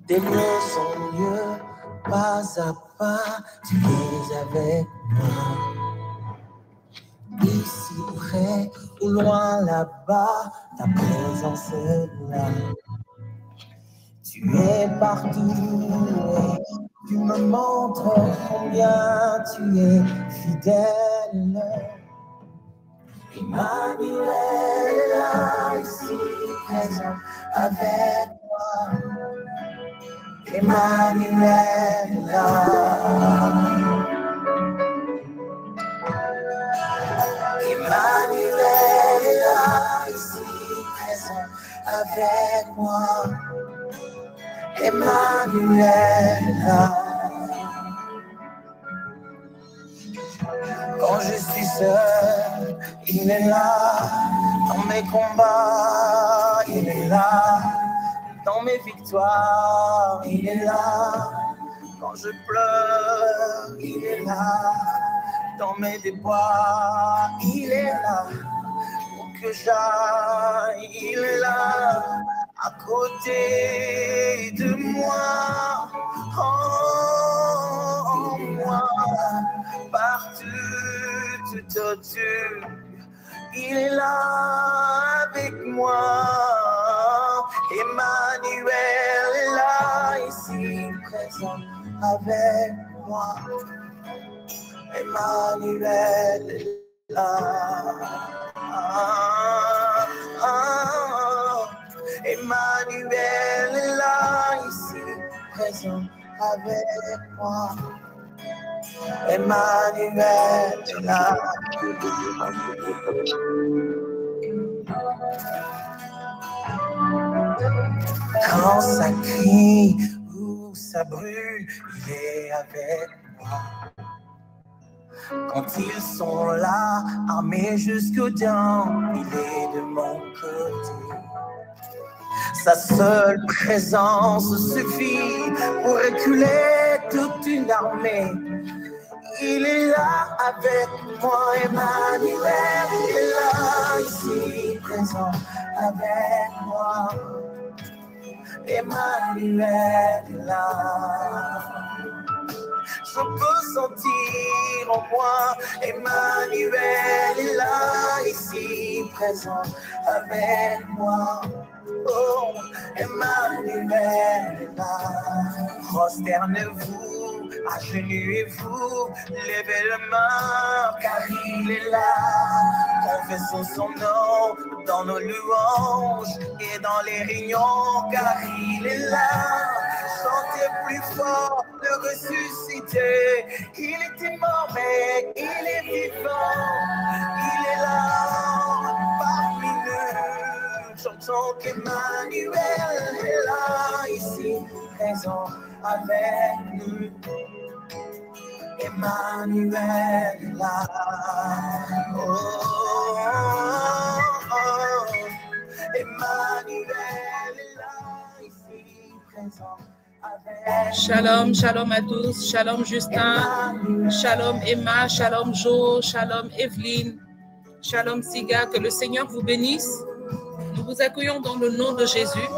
Tes mots sont mieux, pas à pas, tu es avec moi. Ici près ou loin là-bas, ta présence est là. Tu es partout et tu me montres combien tu es fidèle. Emmanuel est là, ici présent avec moi. Emmanuel est là. Emmanuel est là, ici présent avec moi. Emmanuel est là. Quand je suis seul, il est là. Dans mes combats, il est là. Dans mes victoires, il est là. Quand je pleure, il est là. Dans mes déboires, il est là. Où que j'aille, il est là. À côté de moi, en moi, partout, tout autour, il est là avec moi. Emmanuel est là, ici présent avec moi. Emmanuel est là. Emmanuel est là, ici présent avec moi. Emmanuel est là. Quand ça crie ou ça brûle, il est avec moi. Quand ils sont là, armés jusqu'aux dents, il est de mon côté. Sa seule présence suffit pour reculer toute une armée. Il est là avec moi, Emmanuel est là, ici présent avec moi. Emmanuel est là. Je peux sentir en moi, Emmanuel est là, ici présent avec moi. Oh, Emmanuel est là. Prosternez-vous, agenouillez-vous, levez la main, car il est là. Confessons son nom dans nos louanges et dans les réunions, car il est là. Chantez plus fort, le ressuscité. Il était mort, mais il est vivant. Il est là, parmi nous. Chantons qu'Emmanuel est là, ici, présent avec nous. Emmanuel est là. Oh, oh, oh. Emmanuel est là, ici, présent. Shalom, shalom à tous, shalom Justin, shalom Emma, shalom Jo, shalom Evelyne, shalom Siga, que le Seigneur vous bénisse. Nous vous accueillons dans le nom de Jésus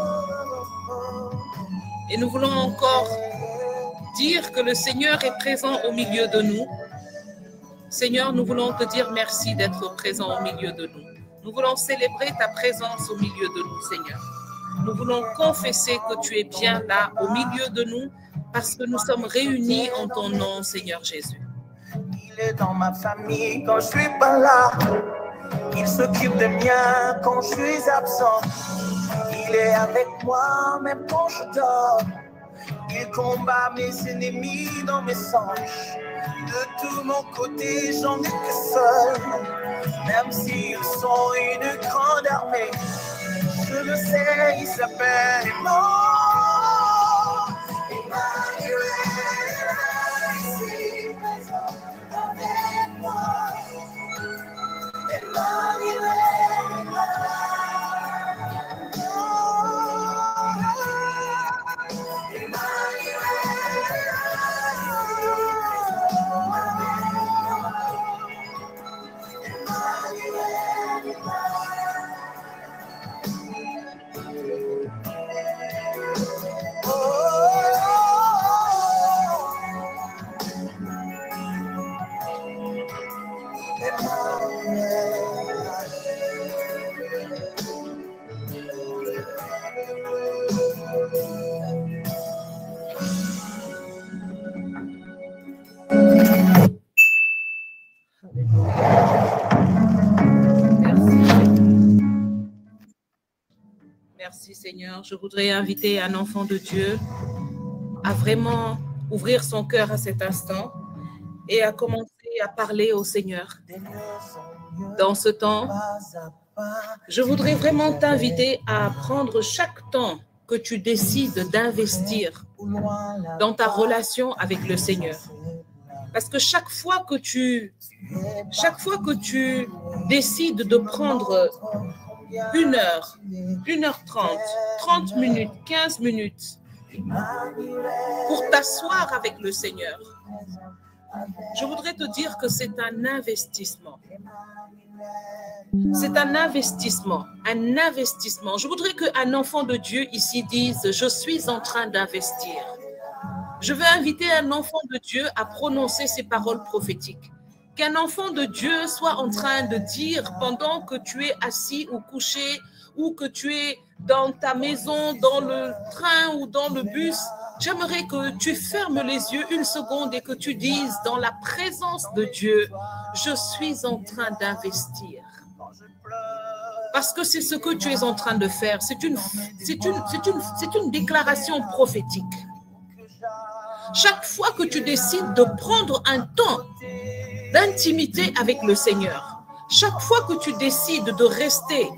et nous voulons encore dire que le Seigneur est présent au milieu de nous. Seigneur, nous voulons te dire merci d'être présent au milieu de nous. Nous voulons célébrer ta présence au milieu de nous, Seigneur. Nous voulons confesser que tu es bien là au milieu de nous parce que nous sommes réunis en ton nom, Seigneur Jésus. Il est dans ma famille quand je suis pas là. Il s'occupe de mien quand je suis absent. Il est avec moi même quand je dors. Il combat mes ennemis dans mes songes. De tout mon côté, j'en ai que seul. Même s'ils sont une grande armée. Je le sais, il s'appelle Emmanuel, ici présent avec moi. Emmanuel, Seigneur. Je voudrais inviter un enfant de Dieu à vraiment ouvrir son cœur à cet instant et à commencer à parler au Seigneur. Dans ce temps, je voudrais vraiment t'inviter à prendre chaque temps que tu décides d'investir dans ta relation avec le Seigneur. Parce que chaque fois que tu décides de prendre 1 heure, 1h30, 30 minutes, 15 minutes pour t'asseoir avec le Seigneur, je voudrais te dire que c'est un investissement. C'est un investissement, un investissement. Je voudrais qu'un enfant de Dieu ici dise « Je suis en train d'investir ». Je veux inviter un enfant de Dieu à prononcer ces paroles prophétiques. Qu'un enfant de Dieu soit en train de dire pendant que tu es assis ou couché ou que tu es dans ta maison, dans le train ou dans le bus, j'aimerais que tu fermes les yeux 1 seconde et que tu dises dans la présence de Dieu, je suis en train d'investir. Parce que c'est ce que tu es en train de faire. C'est une déclaration prophétique. Chaque fois que tu décides de prendre un temps d'intimité avec le Seigneur, chaque fois que tu décides de rester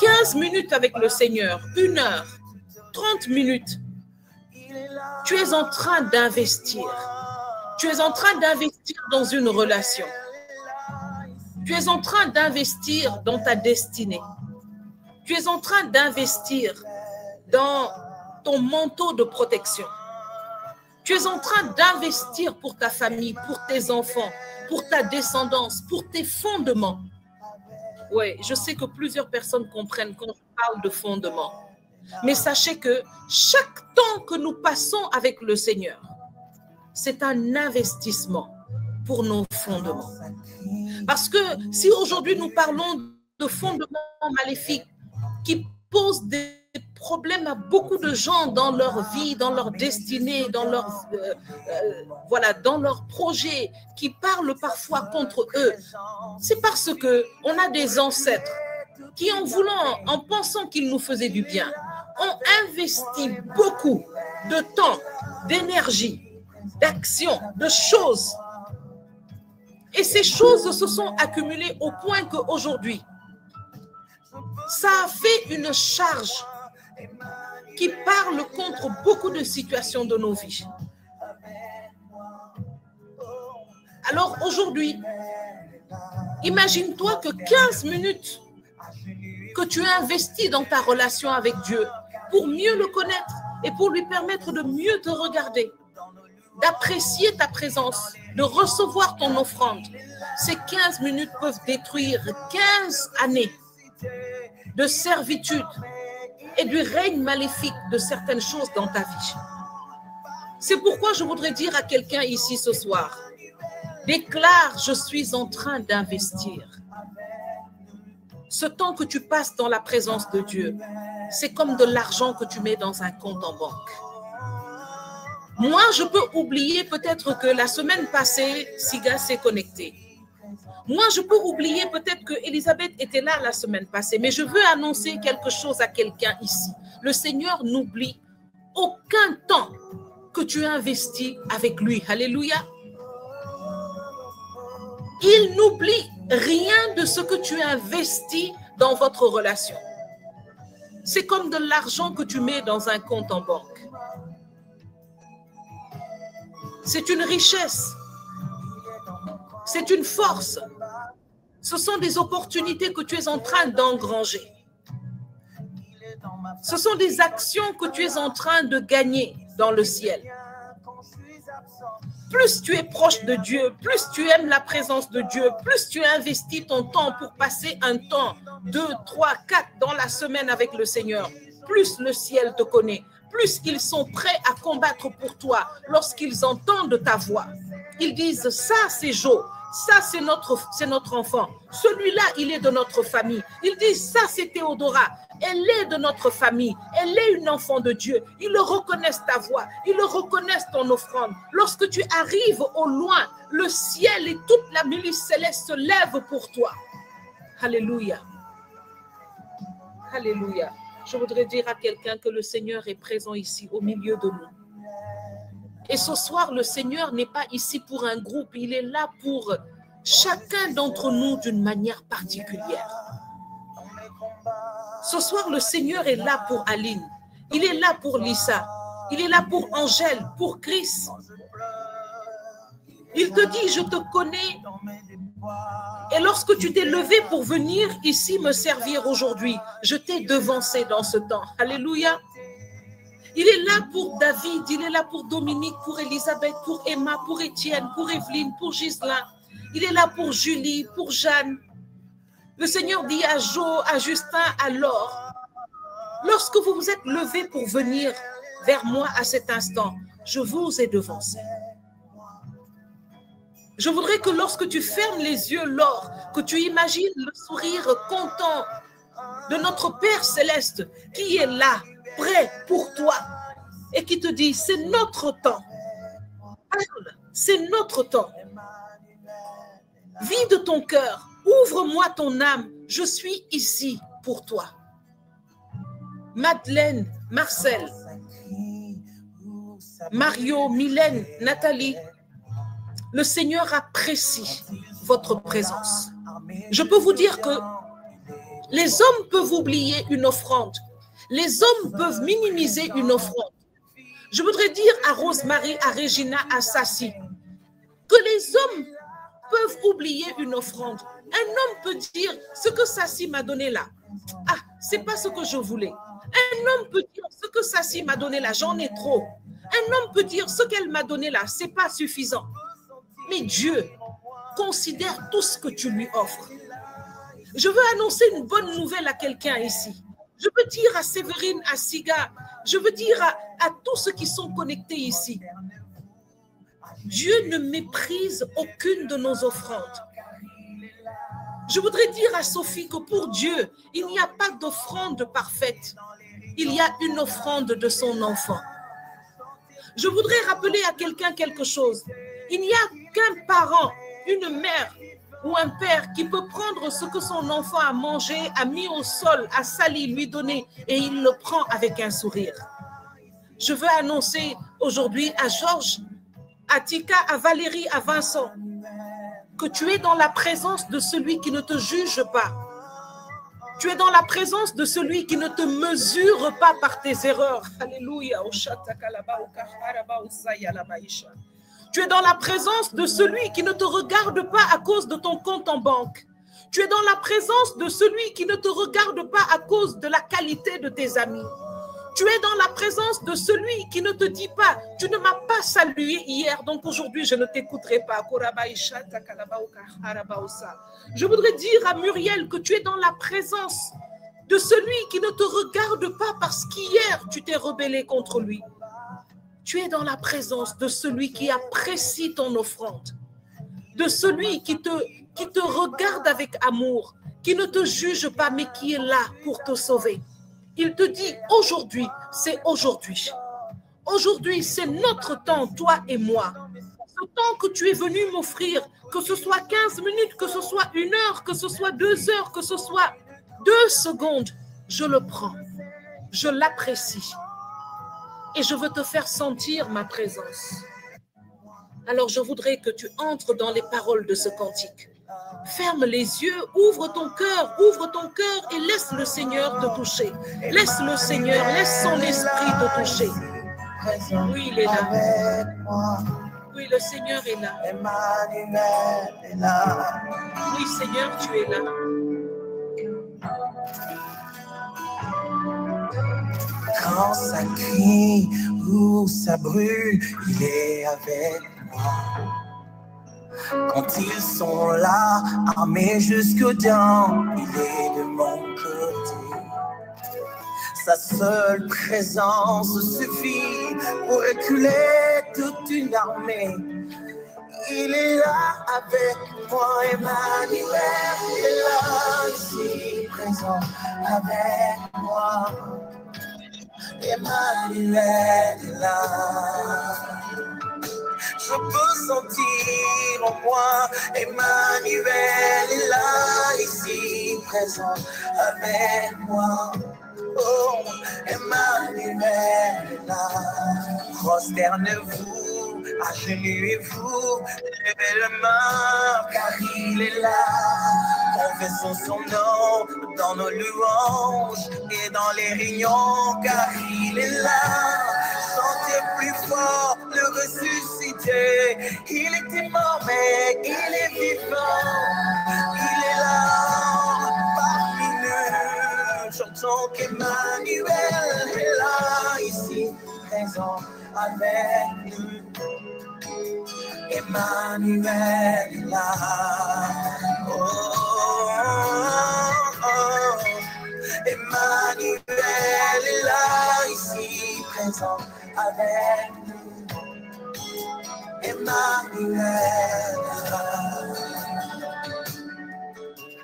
15 minutes avec le Seigneur, 1 heure, 30 minutes, tu es en train d'investir. Tu es en train d'investir dans une relation. Tu es en train d'investir dans ta destinée. Tu es en train d'investir dans ton manteau de protection. Tu es en train d'investir pour ta famille, pour tes enfants, pour ta descendance, pour tes fondements. Oui, je sais que plusieurs personnes comprennent quand je parle de fondements. Mais sachez que chaque temps que nous passons avec le Seigneur, c'est un investissement pour nos fondements. Parce que si aujourd'hui nous parlons de fondements maléfiques qui posent des problèmes à beaucoup de gens dans leur vie, dans leur destinée, dans leur, dans leurs projets, qui parlent parfois contre eux, c'est parce qu'on a des ancêtres qui, en pensant qu'ils nous faisaient du bien, ont investi beaucoup de temps, d'énergie, d'action, de choses. Et ces choses se sont accumulées au point qu'aujourd'hui, ça a fait une charge qui parle contre beaucoup de situations de nos vies. Alors aujourd'hui, imagine-toi que 15 minutes que tu as investi dans ta relation avec Dieu pour mieux le connaître et pour lui permettre de mieux te regarder, d'apprécier ta présence, de recevoir ton offrande. Ces 15 minutes peuvent détruire 15 années de servitude et du règne maléfique de certaines choses dans ta vie. C'est pourquoi je voudrais dire à quelqu'un ici ce soir, déclare, je suis en train d'investir. Ce temps que tu passes dans la présence de Dieu, c'est comme de l'argent que tu mets dans un compte en banque. Moi, je peux oublier peut-être que la semaine passée, Siga s'est connecté. Moi, je peux oublier peut-être que Elisabeth était là la semaine passée, mais je veux annoncer quelque chose à quelqu'un ici. Le Seigneur n'oublie aucun temps que tu as investi avec lui. Alléluia. Il n'oublie rien de ce que tu as investi dans votre relation. C'est comme de l'argent que tu mets dans un compte en banque. C'est une richesse. C'est une force. Ce sont des opportunités que tu es en train d'engranger. Ce sont des actions que tu es en train de gagner dans le ciel. Plus tu es proche de Dieu, plus tu aimes la présence de Dieu, plus tu investis ton temps pour passer un temps, 2, 3, 4 dans la semaine avec le Seigneur, plus le ciel te connaît, plus ils sont prêts à combattre pour toi lorsqu'ils entendent ta voix. Ils disent, ça c'est Joe, ça c'est notre enfant, celui-là il est de notre famille. Ils disent, ça c'est Théodora, elle est de notre famille, elle est une enfant de Dieu. Ils le reconnaissent ta voix, ils le reconnaissent ton offrande. Lorsque tu arrives au loin, le ciel et toute la milice céleste se lèvent pour toi. Alléluia. Alléluia. Je voudrais dire à quelqu'un que le Seigneur est présent ici, au milieu de nous. Et ce soir, le Seigneur n'est pas ici pour un groupe, il est là pour chacun d'entre nous d'une manière particulière. Ce soir, le Seigneur est là pour Aline, il est là pour Lisa, il est là pour Angèle, pour Chris. Il te dit, je te connais. Et lorsque tu t'es levé pour venir ici me servir aujourd'hui, je t'ai devancé dans ce temps. Alléluia. Il est là pour David, il est là pour Dominique, pour Elisabeth, pour Emma, pour Étienne, pour Evelyne, pour Gislain. Il est là pour Julie, pour Jeanne. Le Seigneur dit à Jo, à Justin, à Laure, lorsque vous vous êtes levés pour venir vers moi à cet instant, je vous ai devancé. Je voudrais que lorsque tu fermes les yeux, Laure, que tu imagines le sourire content de notre Père Céleste qui est là, prêt pour toi et qui te dit, c'est notre temps. Parle, c'est notre temps. Vide ton cœur, ouvre-moi ton âme, je suis ici pour toi. Madeleine, Marcel, Mario, Mylène, Nathalie, le Seigneur apprécie votre présence. Je peux vous dire que les hommes peuvent oublier une offrande. Les hommes peuvent minimiser une offrande. Je voudrais dire à Rosemary, à Regina, à Sassi, que les hommes peuvent oublier une offrande. Un homme peut dire, ce que Sassi m'a donné là, ah, c'est pas ce que je voulais. Un homme peut dire, ce que Sassi m'a donné là, j'en ai trop. Un homme peut dire, ce qu'elle m'a donné là, c'est pas suffisant. Mais Dieu considère tout ce que tu lui offres. Je veux annoncer une bonne nouvelle à quelqu'un ici. Je veux dire à Séverine, à Siga, je veux dire à tous ceux qui sont connectés ici. Dieu ne méprise aucune de nos offrandes. Je voudrais dire à Sophie que pour Dieu, il n'y a pas d'offrande parfaite. Il y a une offrande de son enfant. Je voudrais rappeler à quelqu'un quelque chose. Il n'y a qu'un parent, une mère ou un père qui peut prendre ce que son enfant a mangé, a mis au sol, a sali, lui donner, et il le prend avec un sourire. Je veux annoncer aujourd'hui à Georges, à Tika, à Valérie, à Vincent, que tu es dans la présence de celui qui ne te juge pas. Tu es dans la présence de celui qui ne te mesure pas par tes erreurs. Alléluia. Tu es dans la présence de celui qui ne te regarde pas à cause de ton compte en banque. Tu es dans la présence de celui qui ne te regarde pas à cause de la qualité de tes amis. Tu es dans la présence de celui qui ne te dit pas, tu ne m'as pas salué hier, donc aujourd'hui je ne t'écouterai pas. Je voudrais dire à Muriel que tu es dans la présence de celui qui ne te regarde pas parce qu'hier tu t'es rebellé contre lui. Tu es dans la présence de celui qui apprécie ton offrande, de celui qui te regarde avec amour, qui ne te juge pas, mais qui est là pour te sauver. Il te dit, aujourd'hui, c'est aujourd'hui. Aujourd'hui, c'est notre temps, toi et moi. Ce temps que tu es venu m'offrir, que ce soit 15 minutes, que ce soit 1 heure, que ce soit 2 heures, que ce soit 2 secondes, je le prends. Je l'apprécie. Et je veux te faire sentir ma présence. Alors, je voudrais que tu entres dans les paroles de ce cantique. Ferme les yeux, ouvre ton cœur et laisse le Seigneur te toucher. Laisse le Seigneur, laisse son esprit te toucher. Oui, il est là. Oui, le Seigneur est là. Oui, Seigneur, tu es là. Quand ça crie ou ça brûle, il est avec moi. Quand ils sont là, armés jusqu'aux dents, il est de mon côté. Sa seule présence suffit pour reculer toute une armée. Il est là avec moi, Emmanuel est là, ici présent avec moi. Emmanuel est là. Je peux sentir en moi, Emmanuel est là, ici présent avec moi. Oh, Emmanuel est là. Prosternez-vous, agenouillez-vous, levez la main, car il est là. Confessons son nom dans nos louanges et dans les réunions, car il est là. Chantez plus fort, le ressuscité. Il était mort, mais il est vivant. Il est là, parmi nous. Chantons qu'Emmanuel est là, ici, présent avec nous. Emmanuel est là. Oh, oh, oh. Emmanuel est là, ici, présent avec nous. Emmanuel est là.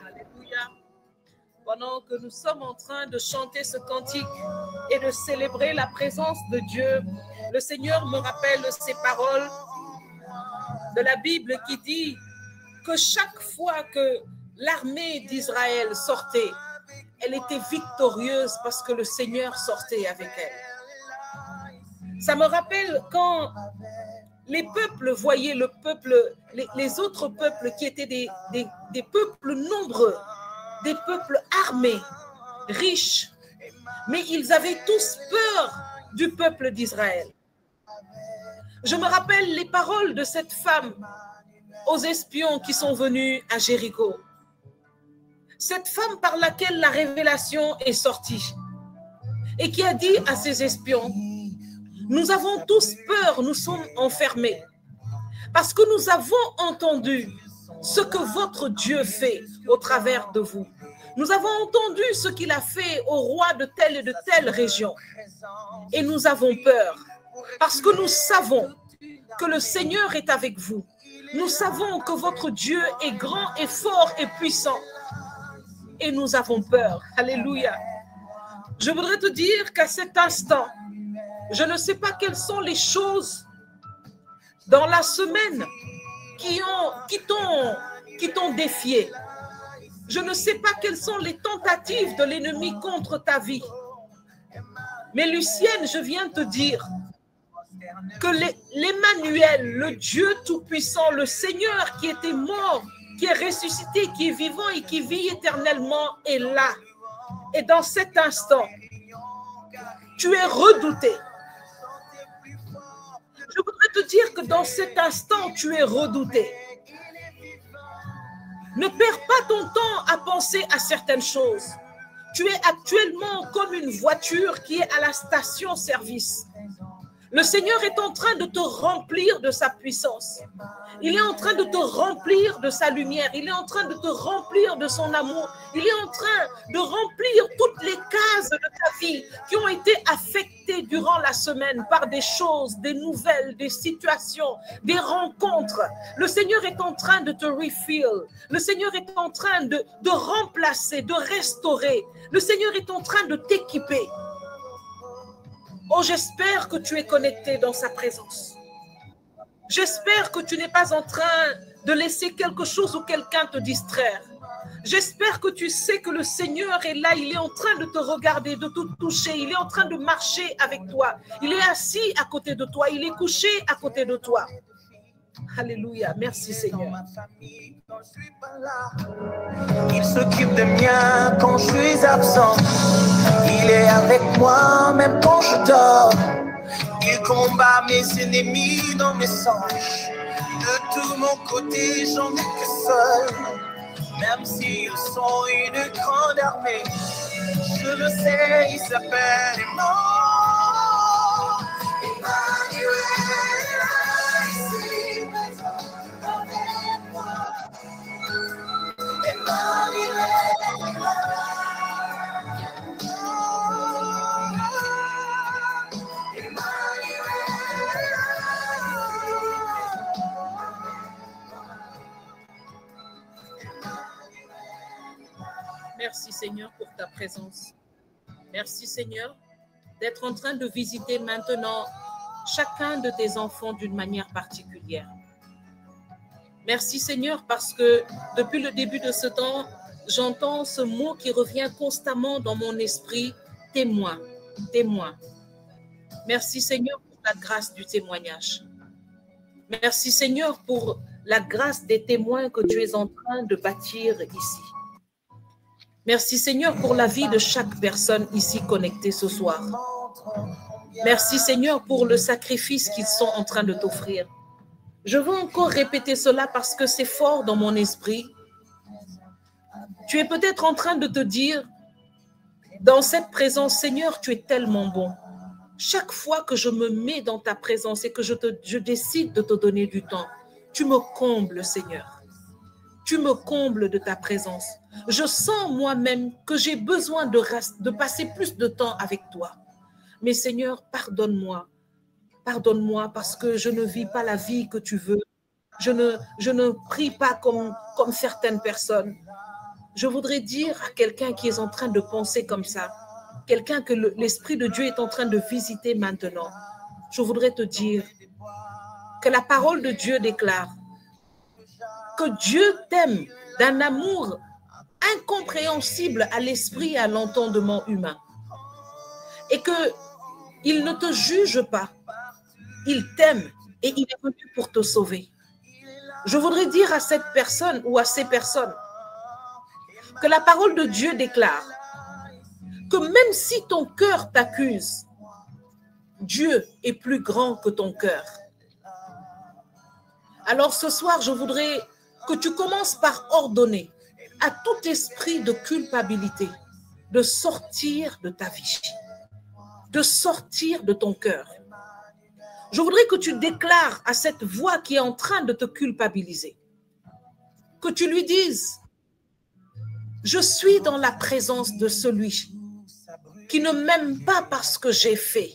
Alléluia. Pendant que nous sommes en train de chanter ce cantique et de célébrer la présence de Dieu, le Seigneur me rappelle ces paroles de la Bible qui dit que chaque fois que l'armée d'Israël sortait, elle était victorieuse parce que le Seigneur sortait avec elle. Ça me rappelle quand les peuples voyaient le peuple, les autres peuples qui étaient des peuples nombreux, des peuples armés, riches, mais ils avaient tous peur du peuple d'Israël. Je me rappelle les paroles de cette femme aux espions qui sont venus à Jéricho. Cette femme par laquelle la révélation est sortie et qui a dit à ses espions, nous avons tous peur, nous sommes enfermés parce que nous avons entendu ce que votre Dieu fait au travers de vous. Nous avons entendu ce qu'il a fait au roi de telle et de telle région et nous avons peur parce que nous savons que le Seigneur est avec vous. Nous savons que votre Dieu est grand et fort et puissant. Et nous avons peur. Alléluia. Je voudrais te dire qu'à cet instant, je ne sais pas quelles sont les choses dans la semaine qui t'ont défié. Je ne sais pas quelles sont les tentatives de l'ennemi contre ta vie. Mais Lucienne, je viens te dire que l'Emmanuel, le Dieu Tout-Puissant, le Seigneur qui était mort, qui est ressuscité, qui est vivant et qui vit éternellement est là. Et dans cet instant, tu es redouté. Je voudrais te dire que dans cet instant, tu es redouté. Ne perds pas ton temps à penser à certaines choses. Tu es actuellement comme une voiture qui est à la station-service. Le Seigneur est en train de te remplir de sa puissance. Il est en train de te remplir de sa lumière. Il est en train de te remplir de son amour. Il est en train de remplir toutes les cases de ta vie qui ont été affectées durant la semaine par des choses, des nouvelles, des situations, des rencontres. Le Seigneur est en train de te refill. Le Seigneur est en train de remplacer, de restaurer. Le Seigneur est en train de t'équiper. Oh, j'espère que tu es connecté dans sa présence. J'espère que tu n'es pas en train de laisser quelque chose ou quelqu'un te distraire. J'espère que tu sais que le Seigneur est là, il est en train de te regarder, de te toucher, il est en train de marcher avec toi. Il est assis à côté de toi, il est couché à côté de toi. Alléluia, merci Seigneur. Il s'occupe de moi quand je suis absent. Il est avec moi même quand je dors. Il combat mes ennemis dans mes songes. De tout mon côté, j'en ai que seul. Même s'ils sont une grande armée, je le sais, il s'appelle Emmanuel. Merci Seigneur pour ta présence. Merci Seigneur d'être en train de visiter maintenant chacun de tes enfants d'une manière particulière. Merci Seigneur parce que depuis le début de ce temps, j'entends ce mot qui revient constamment dans mon esprit, témoins. Témoins. Merci Seigneur pour la grâce du témoignage. Merci Seigneur pour la grâce des témoins que tu es en train de bâtir ici. Merci Seigneur pour la vie de chaque personne ici connectée ce soir. Merci Seigneur pour le sacrifice qu'ils sont en train de t'offrir. Je veux encore répéter cela parce que c'est fort dans mon esprit. Tu es peut-être en train de te dire, dans cette présence, Seigneur, tu es tellement bon. Chaque fois que je me mets dans ta présence et que je décide de te donner du temps, tu me combles, Seigneur. Tu me combles de ta présence. Je sens moi-même que j'ai besoin de passer plus de temps avec toi. Mais Seigneur, pardonne-moi. Pardonne-moi parce que je ne vis pas la vie que tu veux. Je ne prie pas comme certaines personnes. Je voudrais dire à quelqu'un qui est en train de penser comme ça, quelqu'un que l'Esprit de Dieu est en train de visiter maintenant, je voudrais te dire que la parole de Dieu déclare que Dieu t'aime d'un amour incompréhensible à l'esprit et à l'entendement humain et qu'il ne te juge pas, il t'aime et il est venu pour te sauver. Je voudrais dire à cette personne ou à ces personnes que la parole de Dieu déclare que même si ton cœur t'accuse, Dieu est plus grand que ton cœur. Alors ce soir, je voudrais que tu commences par ordonner à tout esprit de culpabilité de sortir de ta vie, de sortir de ton cœur. Je voudrais que tu déclares à cette voix qui est en train de te culpabiliser, que tu lui dises, je suis dans la présence de celui qui ne m'aime pas parce que j'ai fait,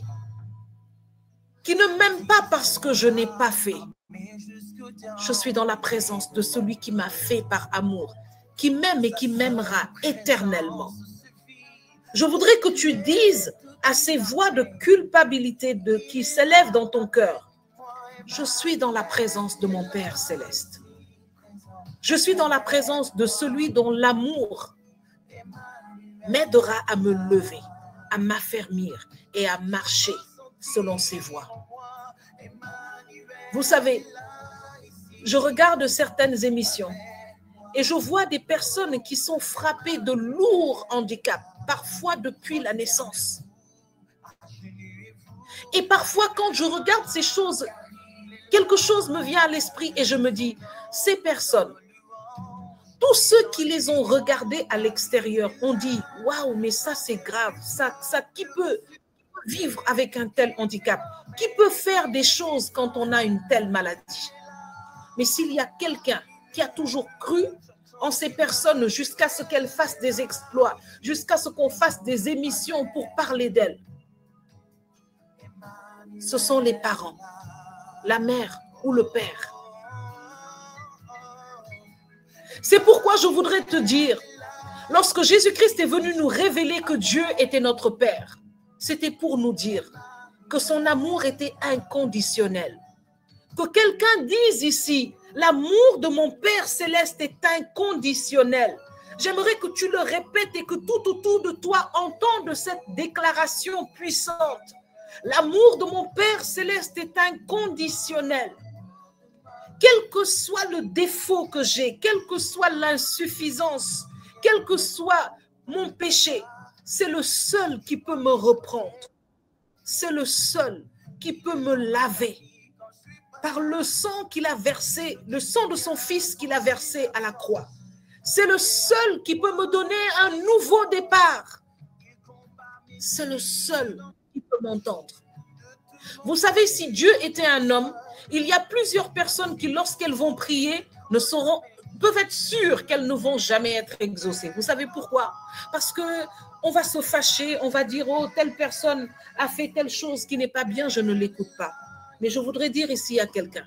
qui ne m'aime pas parce que je n'ai pas fait. Je suis dans la présence de celui qui m'a fait par amour, qui m'aime et qui m'aimera éternellement. Je voudrais que tu dises à ces voix de culpabilité qui s'élèvent dans ton cœur, je suis dans la présence de mon Père céleste. Je suis dans la présence de celui dont l'amour m'aidera à me lever, à m'affermir et à marcher selon ses voies. Vous savez, je regarde certaines émissions et je vois des personnes qui sont frappées de lourds handicaps, parfois depuis la naissance. Et parfois, quand je regarde ces choses, quelque chose me vient à l'esprit et je me dis, ces personnes, tous ceux qui les ont regardés à l'extérieur ont dit, waouh, mais ça c'est grave, ça qui peut vivre avec un tel handicap, qui peut faire des choses quand on a une telle maladie. Mais s'il y a quelqu'un qui a toujours cru en ces personnes jusqu'à ce qu'elles fassent des exploits, jusqu'à ce qu'on fasse des émissions pour parler d'elles, ce sont les parents, la mère ou le père. C'est pourquoi je voudrais te dire, lorsque Jésus-Christ est venu nous révéler que Dieu était notre Père, c'était pour nous dire que son amour était inconditionnel. Que quelqu'un dise ici, l'amour de mon Père céleste est inconditionnel. J'aimerais que tu le répètes et que tout autour de toi entende cette déclaration puissante. L'amour de mon Père céleste est inconditionnel. Quel que soit le défaut que j'ai, quelle que soit l'insuffisance, quel que soit mon péché, c'est le seul qui peut me reprendre. C'est le seul qui peut me laver par le sang qu'il a versé, le sang de son fils qu'il a versé à la croix. C'est le seul qui peut me donner un nouveau départ. C'est le seul qui peut m'entendre. Vous savez, si Dieu était un homme, il y a plusieurs personnes qui, lorsqu'elles vont prier, peuvent être sûres qu'elles ne vont jamais être exaucées. Vous savez pourquoi? Parce qu'on va se fâcher, on va dire, oh, telle personne a fait telle chose qui n'est pas bien, je ne l'écoute pas. Mais je voudrais dire ici à quelqu'un,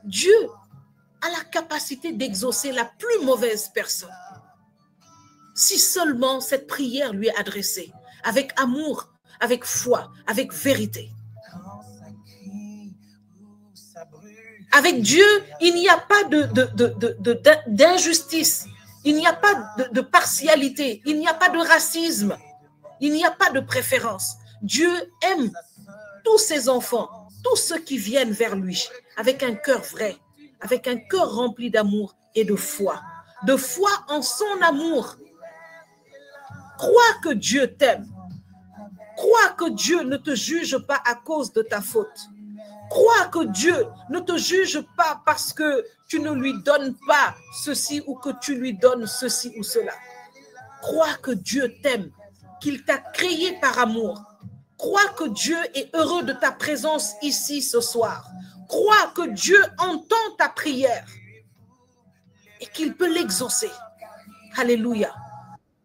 Dieu a la capacité d'exaucer la plus mauvaise personne. Si seulement cette prière lui est adressée, avec amour, avec foi, avec vérité. Avec Dieu, il n'y a pas d'injustice, il n'y a pas de partialité, il n'y a pas de racisme, Il n'y a pas de préférence. Dieu aime tous ses enfants, tous ceux qui viennent vers lui, avec un cœur vrai, avec un cœur rempli d'amour et de foi en son amour. Crois que Dieu t'aime. Crois que Dieu ne te juge pas à cause de ta faute. Crois que Dieu ne te juge pas parce que tu ne lui donnes pas ceci ou que tu lui donnes ceci ou cela. Crois que Dieu t'aime, qu'il t'a créé par amour. Crois que Dieu est heureux de ta présence ici ce soir. Crois que Dieu entend ta prière et qu'il peut l'exaucer. Alléluia.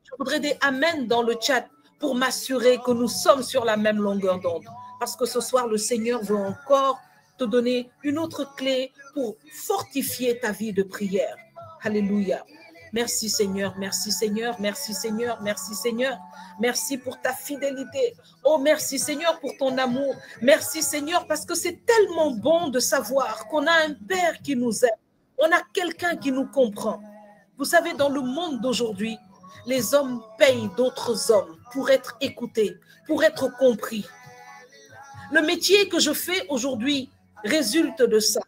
Je voudrais des amen dans le chat pour m'assurer que nous sommes sur la même longueur d'onde. Parce que ce soir, le Seigneur veut encore te donner une autre clé pour fortifier ta vie de prière. Alléluia. Merci Seigneur, merci Seigneur, merci Seigneur, merci Seigneur. Merci pour ta fidélité. Oh, merci Seigneur pour ton amour. Merci Seigneur parce que c'est tellement bon de savoir qu'on a un Père qui nous aime. On a quelqu'un qui nous comprend. Vous savez, dans le monde d'aujourd'hui, les hommes payent d'autres hommes pour être écoutés, pour être compris. Le métier que je fais aujourd'hui résulte de ça.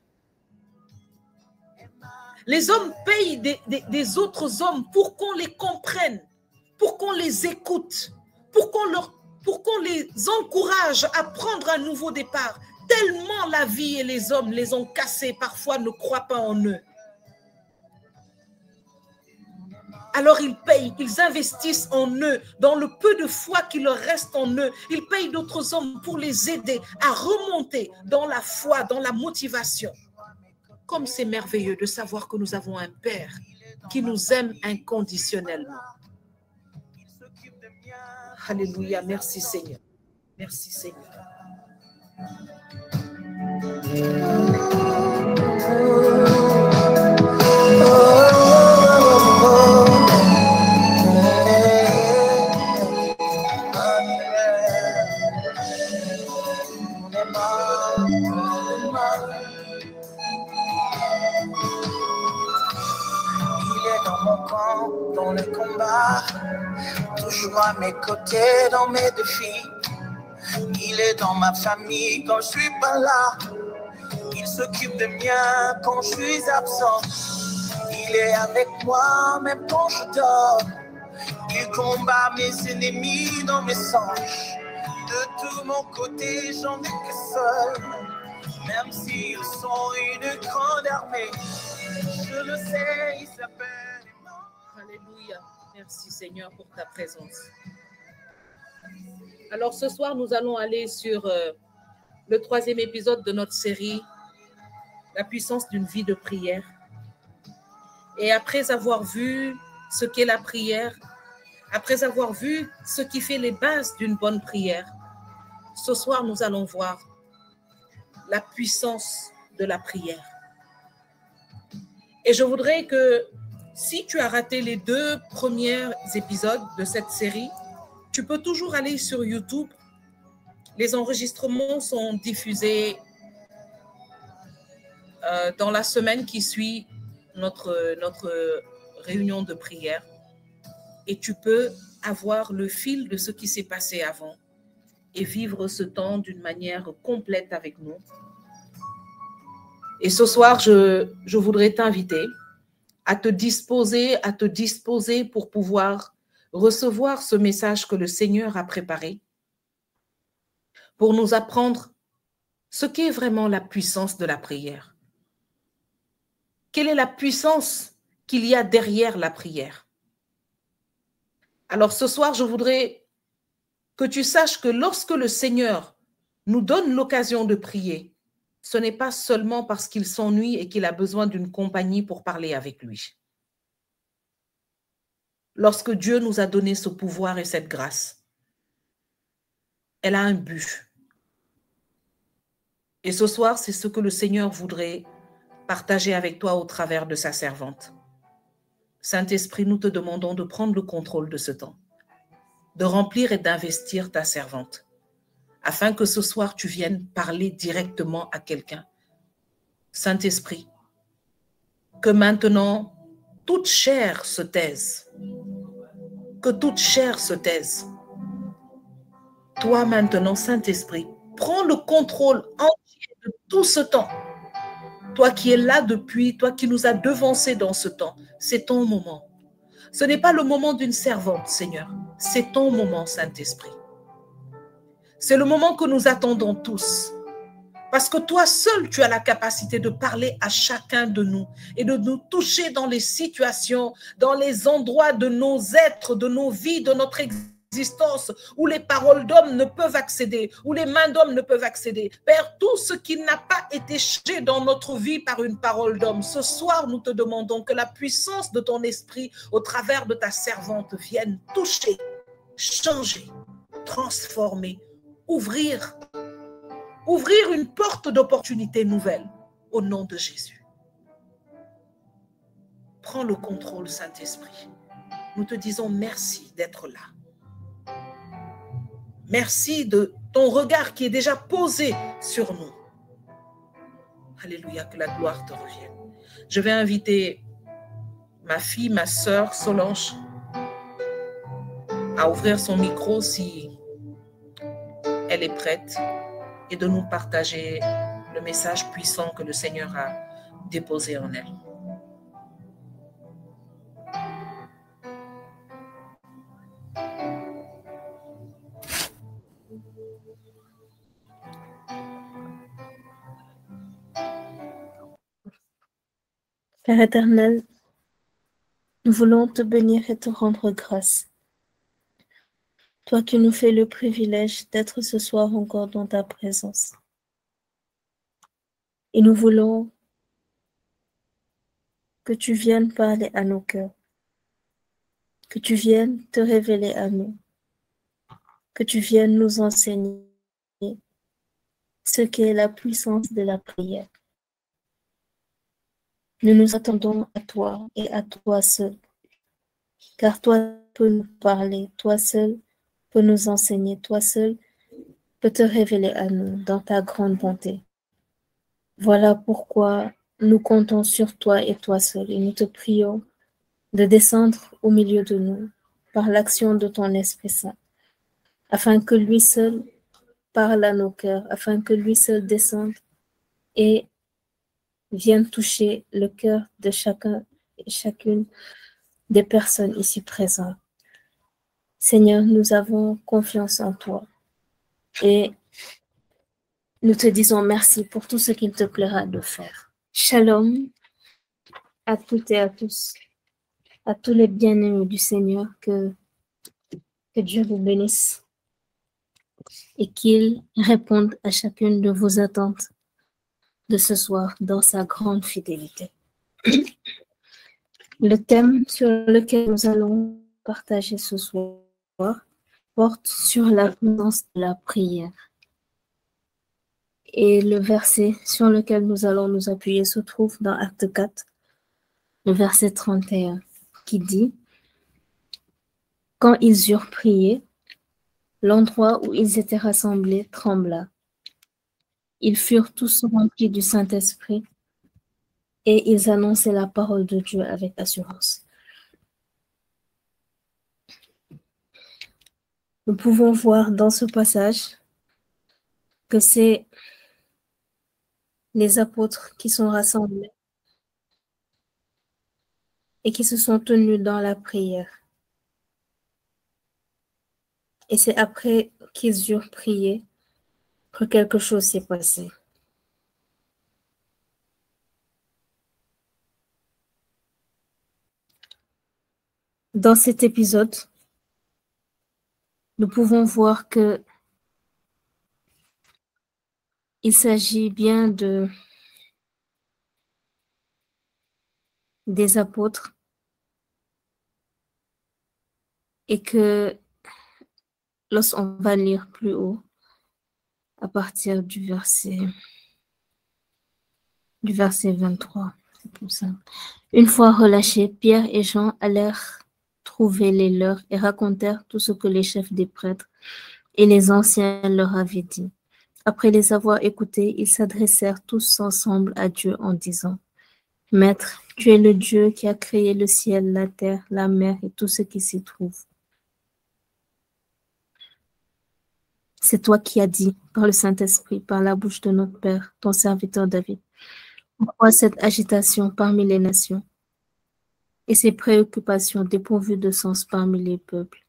Les hommes payent des autres hommes pour qu'on les comprenne, pour qu'on les écoute, pour qu'on les encourage à prendre un nouveau départ. Tellement la vie et les hommes les ont cassés, parfois ne croient pas en eux. Alors ils payent, ils investissent en eux, dans le peu de foi qui leur reste en eux. Ils payent d'autres hommes pour les aider à remonter dans la foi, dans la motivation. Comme c'est merveilleux de savoir que nous avons un Père qui nous aime inconditionnellement. Alléluia, merci Seigneur. Merci Seigneur. Dans le combat, toujours à mes côtés dans mes défis. Il est dans ma famille quand je suis pas là. Il s'occupe de mien quand je suis absent. Il est avec moi même quand je dors. Il combat mes ennemis dans mes songes. De tout mon côté, j'en ai que seul. Même s'ils sont une grande armée, je le sais, il s'appelle. Alléluia. Merci Seigneur pour ta présence. Alors ce soir, nous allons aller sur le 3e épisode de notre série, La puissance d'une vie de prière. Et après avoir vu ce qu'est la prière, après avoir vu ce qui fait les bases d'une bonne prière, ce soir, nous allons voir la puissance de la prière. Et je voudrais que si tu as raté les 2 premiers épisodes de cette série, tu peux toujours aller sur YouTube. Les enregistrements sont diffusés dans la semaine qui suit notre réunion de prière. Et tu peux avoir le fil de ce qui s'est passé avant et vivre ce temps d'une manière complète avec nous. Et ce soir, je voudrais t'inviter à te disposer pour pouvoir recevoir ce message que le Seigneur a préparé pour nous apprendre ce qu'est vraiment la puissance de la prière. Quelle est la puissance qu'il y a derrière la prière? Alors ce soir, je voudrais que tu saches que lorsque le Seigneur nous donne l'occasion de prier, ce n'est pas seulement parce qu'il s'ennuie et qu'il a besoin d'une compagnie pour parler avec lui. Lorsque Dieu nous a donné ce pouvoir et cette grâce, elle a un but. Et ce soir, c'est ce que le Seigneur voudrait partager avec toi au travers de sa servante. Saint-Esprit, nous te demandons de prendre le contrôle de ce temps, de remplir et d'investir ta servante, afin que ce soir, tu viennes parler directement à quelqu'un. Saint-Esprit, que maintenant, toute chair se taise. Que toute chair se taise. Toi maintenant, Saint-Esprit, prends le contrôle entier de tout ce temps. Toi qui es là depuis, toi qui nous as devancés dans ce temps, c'est ton moment. Ce n'est pas le moment d'une servante, Seigneur. C'est ton moment, Saint-Esprit. C'est le moment que nous attendons tous. Parce que toi seul, tu as la capacité de parler à chacun de nous et de nous toucher dans les situations, dans les endroits de nos êtres, de nos vies, de notre existence, où les paroles d'hommes ne peuvent accéder, où les mains d'hommes ne peuvent accéder. Père, tout ce qui n'a pas été changé dans notre vie par une parole d'homme, ce soir, nous te demandons que la puissance de ton esprit, au travers de ta servante, vienne toucher, changer, transformer, ouvrir une porte d'opportunité nouvelle au nom de Jésus. Prends le contrôle, Saint-Esprit. Nous te disons merci d'être là. Merci de ton regard qui est déjà posé sur nous. Alléluia, que la gloire te revienne. Je vais inviter ma fille, ma sœur Solange, à ouvrir son micro si elle est prête et de nous partager le message puissant que le Seigneur a déposé en elle. Père éternel, nous voulons te bénir et te rendre grâce. Toi qui nous fais le privilège d'être ce soir encore dans ta présence. Et nous voulons que tu viennes parler à nos cœurs, que tu viennes te révéler à nous, que tu viennes nous enseigner ce qu'est la puissance de la prière. Nous nous attendons à toi et à toi seul, car toi peux nous parler, toi seul peux nous enseigner, toi seul peux te révéler à nous dans ta grande bonté. Voilà pourquoi nous comptons sur toi et toi seul, et nous te prions de descendre au milieu de nous par l'action de ton Esprit Saint, afin que lui seul parle à nos cœurs, afin que lui seul descende et vienne toucher le cœur de chacun et chacune des personnes ici présentes. Seigneur, nous avons confiance en toi et nous te disons merci pour tout ce qu'il te plaira de faire. Shalom à toutes et à tous, à tous les bien-aimés du Seigneur, que Dieu vous bénisse et qu'il réponde à chacune de vos attentes de ce soir dans sa grande fidélité. Le thème sur lequel nous allons partager ce soir porte sur la puissance de la prière. Et le verset sur lequel nous allons nous appuyer se trouve dans Acte 4, le verset 31, qui dit « Quand ils eurent prié, l'endroit où ils étaient rassemblés trembla. Ils furent tous remplis du Saint-Esprit et ils annonçaient la parole de Dieu avec assurance. » Nous pouvons voir dans ce passage que c'est les apôtres qui sont rassemblés et qui se sont tenus dans la prière. Et c'est après qu'ils eurent prié que quelque chose s'est passé. Dans cet épisode, nous pouvons voir que il s'agit bien des apôtres et que lorsqu'on va lire plus haut, à partir du verset 23, c'est comme ça. Une fois relâchés, Pierre et Jean allèrent trouver les leurs et racontèrent tout ce que les chefs des prêtres et les anciens leur avaient dit. Après les avoir écoutés, ils s'adressèrent tous ensemble à Dieu en disant « Maître, tu es le Dieu qui a créé le ciel, la terre, la mer et tout ce qui s'y trouve. C'est toi qui as dit par le Saint-Esprit, par la bouche de notre Père, ton serviteur David. Pourquoi cette agitation parmi les nations et ces préoccupations dépourvues de sens parmi les peuples?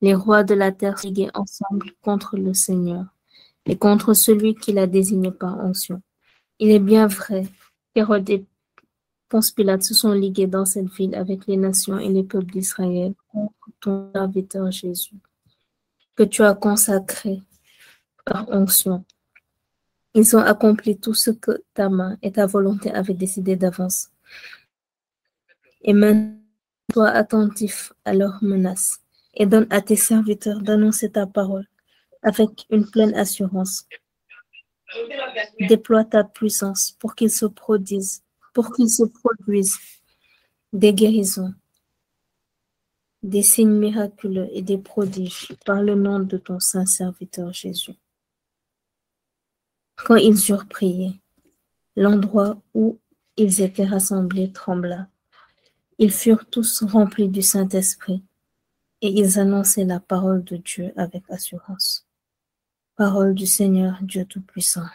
Les rois de la terre sont ligués ensemble contre le Seigneur et contre celui qui l'a désigné par onction. Il est bien vrai qu'Hérode et Ponce Pilate se sont ligués dans cette ville avec les nations et les peuples d'Israël contre ton serviteur Jésus, que tu as consacré par onction. Ils ont accompli tout ce que ta main et ta volonté avaient décidé d'avance. Et maintenant, sois attentif à leurs menaces et donne à tes serviteurs d'annoncer ta parole avec une pleine assurance. Déploie ta puissance pour qu'ils se produisent des guérisons, des signes miraculeux et des prodiges par le nom de ton saint serviteur Jésus. Quand ils eurent prié, l'endroit où ils étaient rassemblés trembla. Ils furent tous remplis du Saint-Esprit et ils annonçaient la parole de Dieu avec assurance. Parole du Seigneur Dieu Tout-Puissant.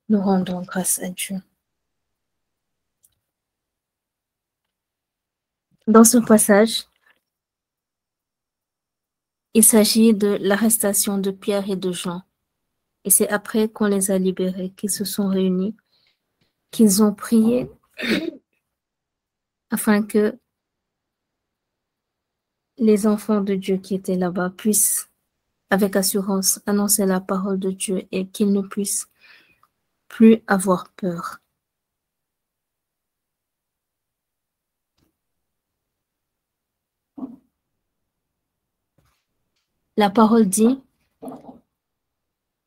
Nous rendons grâce à Dieu. Dans ce passage, il s'agit de l'arrestation de Pierre et de Jean. Et c'est après qu'on les a libérés, qu'ils se sont réunis, qu'ils ont prié afin que les enfants de Dieu qui étaient là-bas puissent, avec assurance, annoncer la parole de Dieu et qu'ils ne puissent plus avoir peur. La parole dit,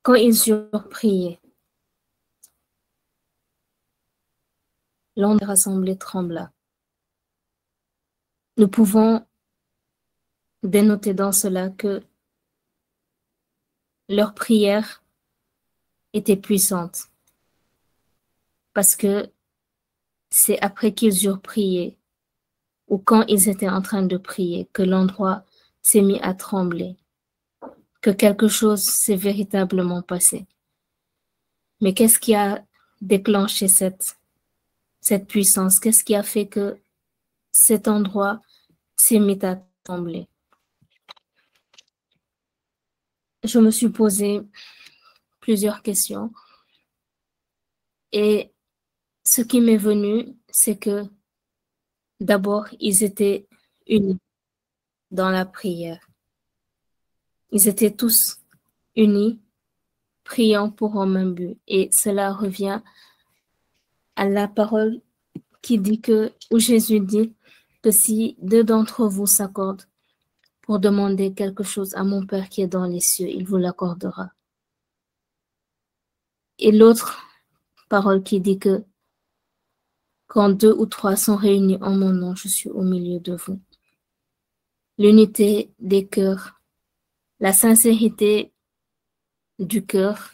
quand ils eurent prié, l'onde rassemblée trembla. Nous pouvons dénoter dans cela que leur prière était puissante parce que c'est après qu'ils eurent prié ou quand ils étaient en train de prier que l'endroit s'est mis à trembler, que quelque chose s'est véritablement passé. Mais qu'est-ce qui a déclenché cette puissance? Qu'est-ce qui a fait que cet endroit s'est mis à trembler? Je me suis posé plusieurs questions et ce qui m'est venu, c'est que d'abord, ils étaient unis dans la prière. Ils étaient tous unis, priant pour un même but. Et cela revient à la parole qui dit que, où Jésus dit que si deux d'entre vous s'accordent pour demander quelque chose à mon Père qui est dans les cieux, il vous l'accordera. Et l'autre parole qui dit que quand 2 ou 3 sont réunis en mon nom, je suis au milieu de vous. L'unité des cœurs, la sincérité du cœur,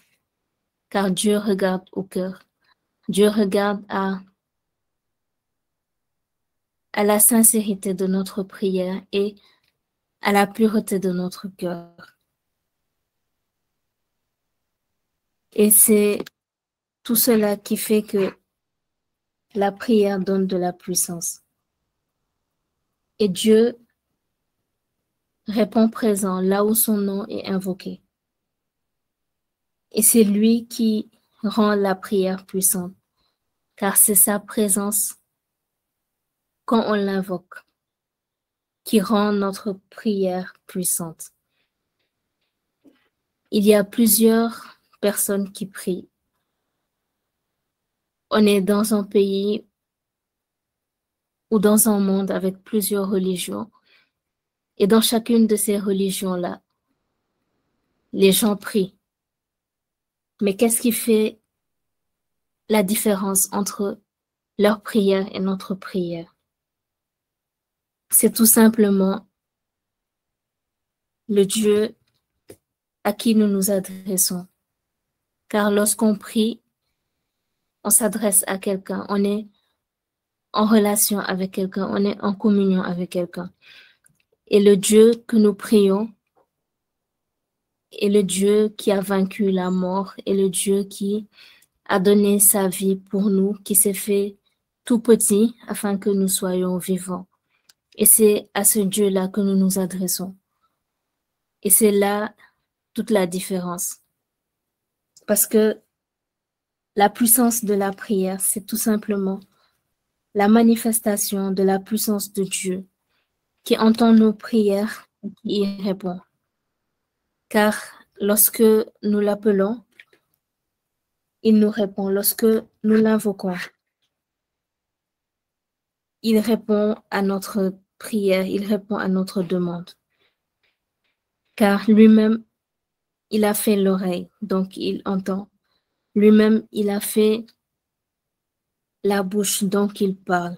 car Dieu regarde au cœur. Dieu regarde à la sincérité de notre prière et à la pureté de notre cœur. Et c'est tout cela qui fait que la prière donne de la puissance. Et Dieu répond présent là où son nom est invoqué. Et c'est lui qui rend la prière puissante, car c'est sa présence quand on l'invoque qui rend notre prière puissante. Il y a plusieurs personnes qui prient. On est dans un pays ou dans un monde avec plusieurs religions. Et dans chacune de ces religions-là, les gens prient. Mais qu'est-ce qui fait la différence entre leur prière et notre prière? C'est tout simplement le Dieu à qui nous nous adressons. Car lorsqu'on prie, on s'adresse à quelqu'un, on est en relation avec quelqu'un, on est en communion avec quelqu'un. Et le Dieu que nous prions est le Dieu qui a vaincu la mort et le Dieu qui a donné sa vie pour nous, qui s'est fait tout petit afin que nous soyons vivants. Et c'est à ce Dieu-là que nous nous adressons. Et c'est là toute la différence. Parce que la puissance de la prière, c'est tout simplement la manifestation de la puissance de Dieu qui entend nos prières et qui y répond. Car lorsque nous l'appelons, il nous répond. Lorsque nous l'invoquons, il répond à notre prière, il répond à notre demande. Car lui-même, il a fait l'oreille, donc il entend. Lui-même, il a fait la bouche, donc il parle.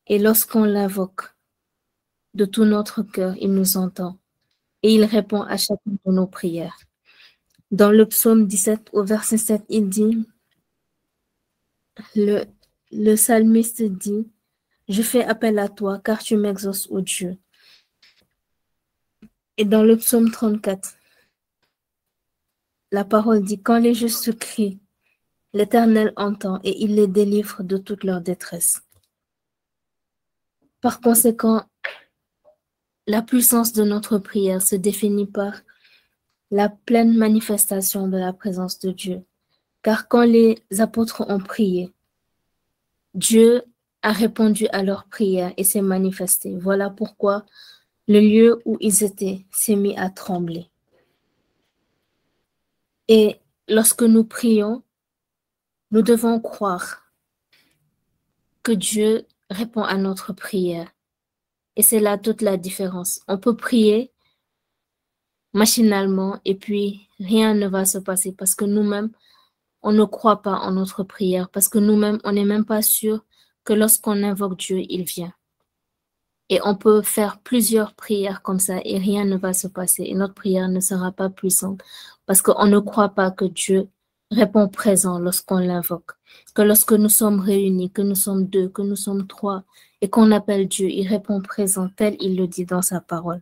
Et lorsqu'on l'invoque de tout notre cœur, il nous entend. Et il répond à chacune de nos prières. Dans le psaume 17, au verset 7, il dit, le psalmiste dit, « Je fais appel à toi, car tu m'exauces, ô Dieu. » Et dans le psaume 34, la parole dit, « Quand les justes crient, l'Éternel entend et il les délivre de toute leur détresse. » Par conséquent, la puissance de notre prière se définit par la pleine manifestation de la présence de Dieu. Car quand les apôtres ont prié, Dieu a répondu à leurs prières et s'est manifesté. Voilà pourquoi le lieu où ils étaient s'est mis à trembler. Et lorsque nous prions, nous devons croire que Dieu répond à notre prière. Et c'est là toute la différence. On peut prier machinalement et puis rien ne va se passer parce que nous-mêmes, on ne croit pas en notre prière, parce que nous-mêmes, on n'est même pas sûr que lorsqu'on invoque Dieu, il vient. Et on peut faire plusieurs prières comme ça et rien ne va se passer et notre prière ne sera pas puissante parce qu'on ne croit pas que Dieu répond présent lorsqu'on l'invoque. Que lorsque nous sommes réunis, que nous sommes 2, que nous sommes 3 et qu'on appelle Dieu, il répond présent tel il le dit dans sa parole.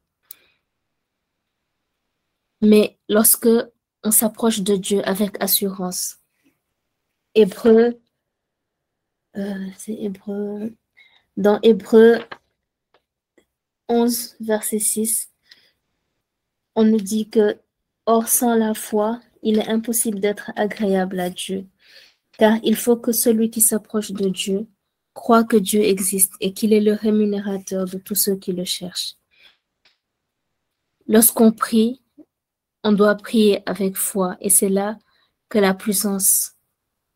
Mais lorsque on s'approche de Dieu avec assurance, dans Hébreux 11, verset 6, on nous dit que, or sans la foi, il est impossible d'être agréable à Dieu, car il faut que celui qui s'approche de Dieu croit que Dieu existe et qu'il est le rémunérateur de tous ceux qui le cherchent. Lorsqu'on prie, on doit prier avec foi et c'est là que la puissance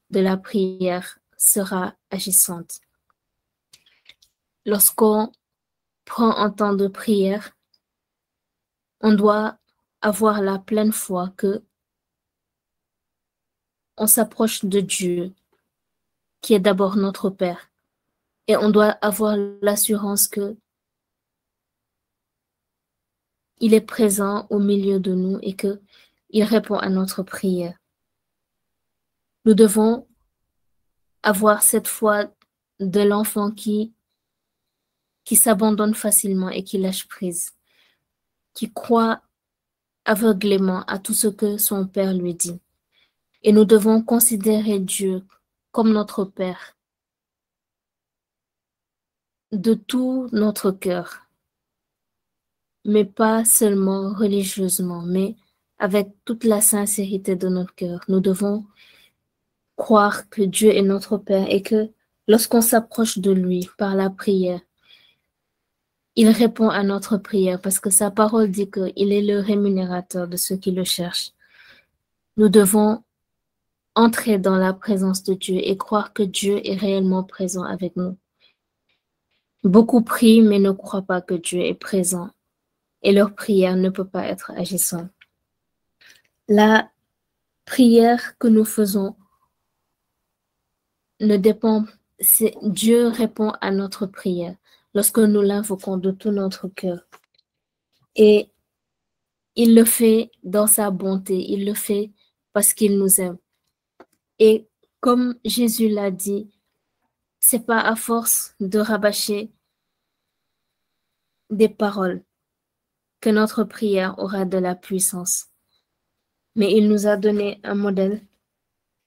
de la prière sera agissante. Lorsqu'on prend un temps de prière, on doit avoir la pleine foi que on s'approche de Dieu, qui est d'abord notre Père. Et on doit avoir l'assurance que il est présent au milieu de nous et que il répond à notre prière. Nous devons avoir cette foi de l'enfant qui s'abandonne facilement et qui lâche prise, qui croit aveuglément à tout ce que son Père lui dit. Et nous devons considérer Dieu comme notre Père de tout notre cœur, mais pas seulement religieusement, mais avec toute la sincérité de notre cœur. Nous devons croire que Dieu est notre Père et que lorsqu'on s'approche de lui par la prière, il répond à notre prière parce que sa parole dit qu'il est le rémunérateur de ceux qui le cherchent. Nous devons entrer dans la présence de Dieu et croire que Dieu est réellement présent avec nous. Beaucoup prient mais ne croient pas que Dieu est présent et leur prière ne peut pas être agissante. La prière que nous faisons ne dépend, Dieu répond à notre prière lorsque nous l'invoquons de tout notre cœur. Et il le fait dans sa bonté, il le fait parce qu'il nous aime. Et comme Jésus l'a dit, c'est pas à force de rabâcher des paroles que notre prière aura de la puissance. Mais il nous a donné un modèle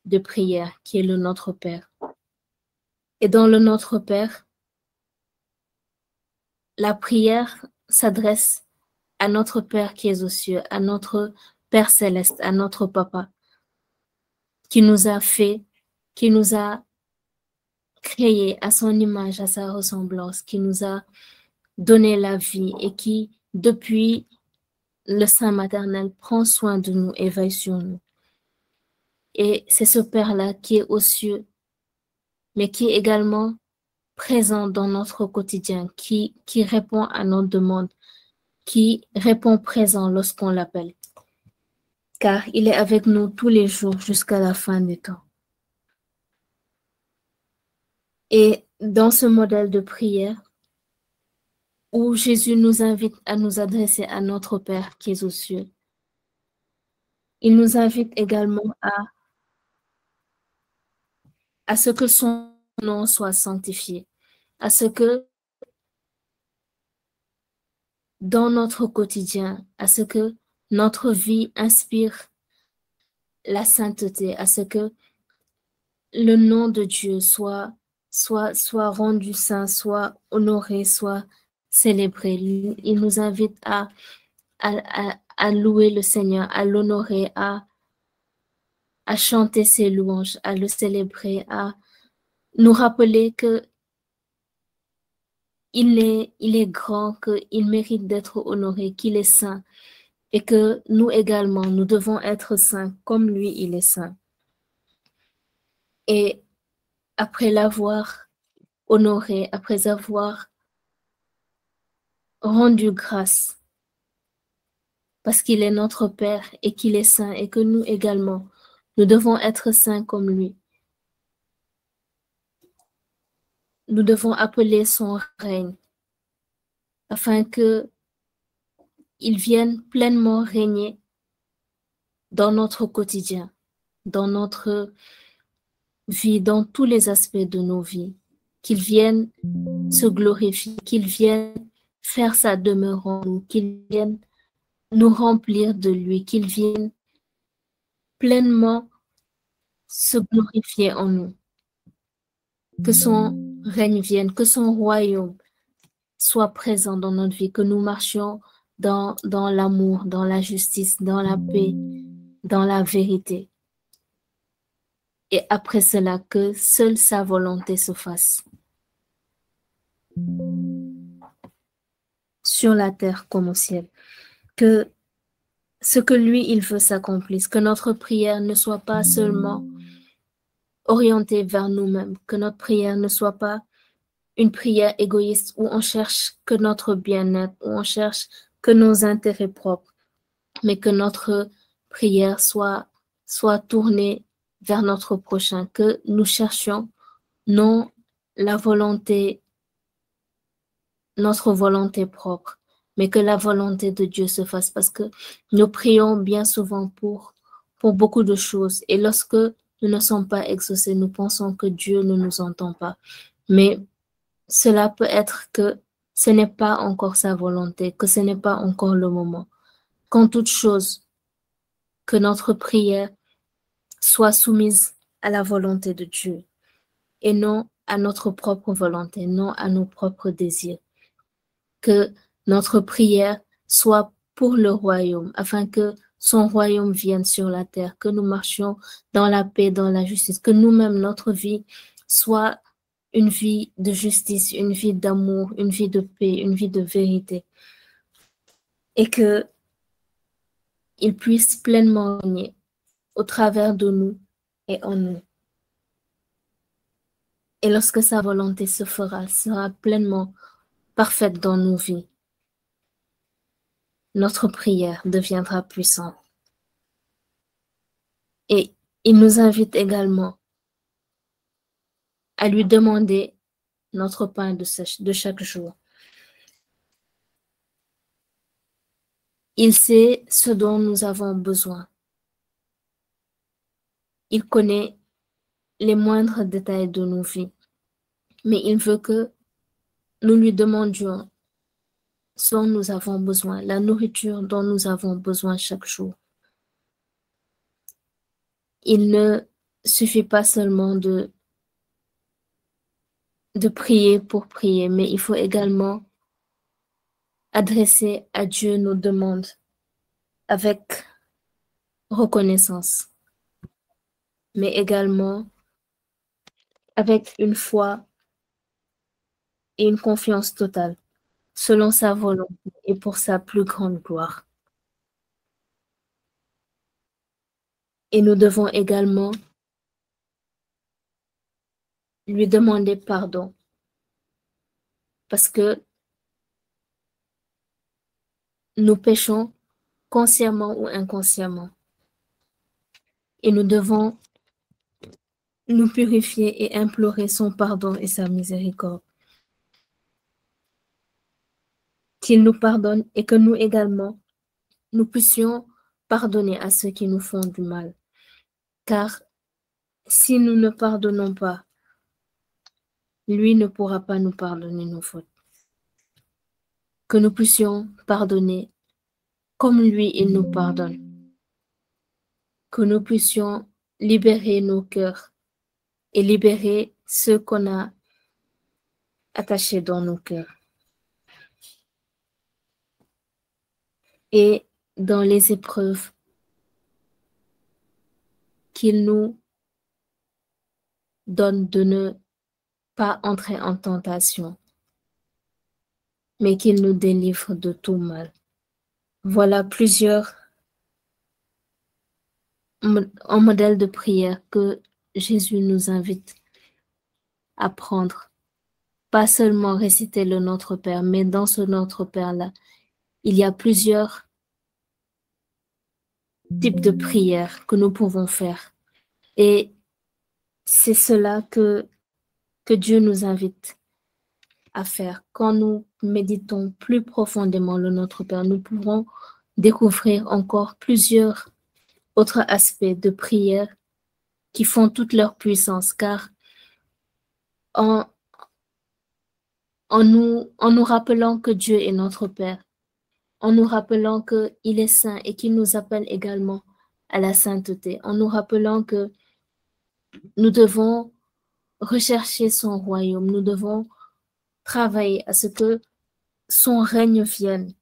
de prière qui est le Notre Père. Et dans le Notre Père, la prière s'adresse à notre Père qui est aux cieux, à notre Père céleste, à notre Papa, qui nous a fait, qui nous a créé à son image, à sa ressemblance, qui nous a donné la vie et qui, depuis le sein maternel, prend soin de nous et veille sur nous. Et c'est ce Père-là qui est aux cieux, mais qui est également présent dans notre quotidien, qui répond à nos demandes, qui répond présent lorsqu'on l'appelle. Car il est avec nous tous les jours jusqu'à la fin des temps. Et dans ce modèle de prière, où Jésus nous invite à nous adresser à notre Père qui est aux cieux, il nous invite également à ce que son nom soit sanctifié, à ce que dans notre quotidien, à ce que notre vie inspire la sainteté, à ce que le nom de Dieu soit rendu saint, soit honoré, soit célébré. Il nous invite à louer le Seigneur, à l'honorer, à chanter ses louanges, à le célébrer, à nous rappeler que il est grand, qu'il mérite d'être honoré, qu'il est saint et que nous également, nous devons être saints comme lui, il est saint. Et après l'avoir honoré, après avoir rendu grâce, parce qu'il est notre Père et qu'il est saint et que nous également, nous devons être saints comme lui. Nous devons appeler son règne afin que il vienne pleinement régner dans notre quotidien, dans notre vie, dans tous les aspects de nos vies, qu'il vienne se glorifier, qu'il vienne faire sa demeure en nous, qu'il vienne nous remplir de lui, qu'il vienne pleinement se glorifier en nous. Que son règne vienne, que son royaume soit présent dans notre vie, que nous marchions dans l'amour, dans la justice, dans la paix, dans la vérité. Et après cela, que seule sa volonté se fasse. Sur la terre comme au ciel. Que ce que lui, il veut s'accomplisse. Que notre prière ne soit pas seulement orientée vers nous-mêmes. Que notre prière ne soit pas une prière égoïste où on cherche que notre bien-être, où on cherche que nos intérêts propres, mais que notre prière soit tournée vers notre prochain, que nous cherchions non la volonté, notre volonté propre, mais que la volonté de Dieu se fasse, parce que nous prions bien souvent pour beaucoup de choses, et lorsque nous ne sommes pas exaucés, nous pensons que Dieu ne nous entend pas, mais cela peut être que ce n'est pas encore sa volonté, que ce n'est pas encore le moment. Qu'en toute chose, que notre prière soit soumise à la volonté de Dieu et non à notre propre volonté, non à nos propres désirs. Que notre prière soit pour le royaume, afin que son royaume vienne sur la terre, que nous marchions dans la paix, dans la justice, que nous-mêmes, notre vie soit une vie de justice, une vie d'amour, une vie de paix, une vie de vérité. Et que il puisse pleinement régner au travers de nous et en nous. Et lorsque sa volonté se fera, sera pleinement parfaite dans nos vies, notre prière deviendra puissante. Et il nous invite également à lui demander notre pain de chaque jour. Il sait ce dont nous avons besoin. Il connaît les moindres détails de nos vies, mais il veut que nous lui demandions dont nous avons besoin, la nourriture dont nous avons besoin chaque jour. Il ne suffit pas seulement de prier pour prier, mais il faut également adresser à Dieu nos demandes avec reconnaissance, mais également avec une foi et une confiance totale, selon sa volonté et pour sa plus grande gloire. Et nous devons également lui demander pardon, parce que nous péchons consciemment ou inconsciemment. Et nous devons nous purifier et implorer son pardon et sa miséricorde. Qu'il nous pardonne et que nous également, nous puissions pardonner à ceux qui nous font du mal. Car si nous ne pardonnons pas, lui ne pourra pas nous pardonner nos fautes. Que nous puissions pardonner comme lui, il nous pardonne. Que nous puissions libérer nos cœurs et libérer ceux qu'on a attachés dans nos cœurs. Et dans les épreuves, qu'il nous donne de ne pas entrer en tentation, mais qu'il nous délivre de tout mal. Voilà plusieurs modèles de prière que Jésus nous invite à prendre. Pas seulement réciter le Notre Père, mais dans ce Notre Père-là, il y a plusieurs types de prières que nous pouvons faire. Et c'est cela que Dieu nous invite à faire. Quand nous méditons plus profondément le Notre Père, nous pourrons découvrir encore plusieurs autres aspects de prière qui font toute leur puissance, car en nous rappelant que Dieu est notre Père, en nous rappelant qu'il est saint et qu'il nous appelle également à la sainteté, en nous rappelant que nous devons rechercher son royaume, nous devons travailler à ce que son règne vienne,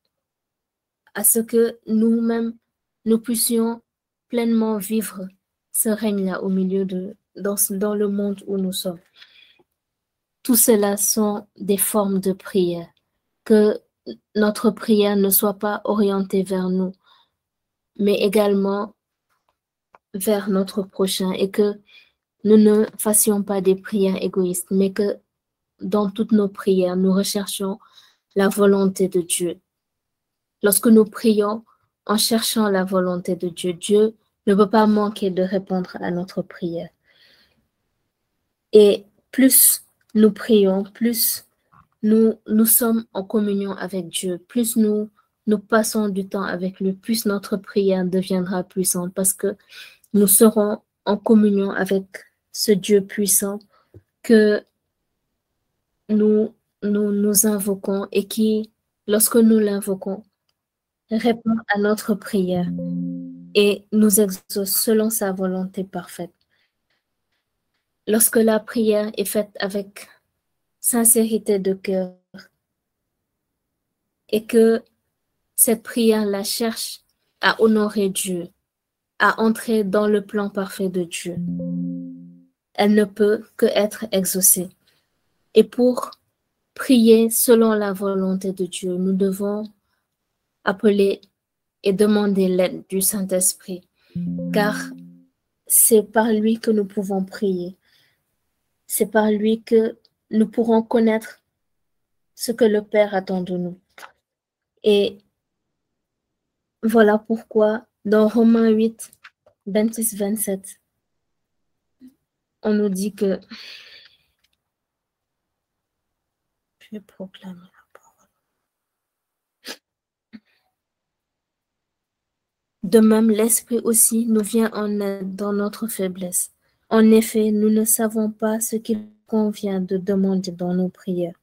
à ce que nous-mêmes, nous puissions pleinement vivre ce règne-là au milieu dans le monde où nous sommes. Tout cela sont des formes de prière. Que notre prière ne soit pas orientée vers nous, mais également vers notre prochain, et que nous ne fassions pas des prières égoïstes, mais que dans toutes nos prières, nous recherchions la volonté de Dieu. Lorsque nous prions en cherchant la volonté de Dieu, Dieu ne peut pas manquer de répondre à notre prière. Et plus nous prions, plus nous sommes en communion avec Dieu, plus nous passons du temps avec lui, plus notre prière deviendra puissante, parce que nous serons en communion avec ce Dieu puissant que nous invoquons et qui, lorsque nous l'invoquons, répond à notre prière et nous exauce selon sa volonté parfaite. Lorsque la prière est faite avec sincérité de cœur et que cette prière-là cherche à honorer Dieu, à entrer dans le plan parfait de Dieu, elle ne peut que être exaucée. Et pour prier selon la volonté de Dieu, nous devons appeler et demander l'aide du Saint-Esprit, car c'est par lui que nous pouvons prier. C'est par lui que nous pourrons connaître ce que le Père attend de nous. Et voilà pourquoi dans Romains 8, 26-27, on nous dit que je vais proclamer la parole. De même, l'Esprit aussi nous vient en aide dans notre faiblesse. En effet, nous ne savons pas ce qu'il convient de demander dans nos prières,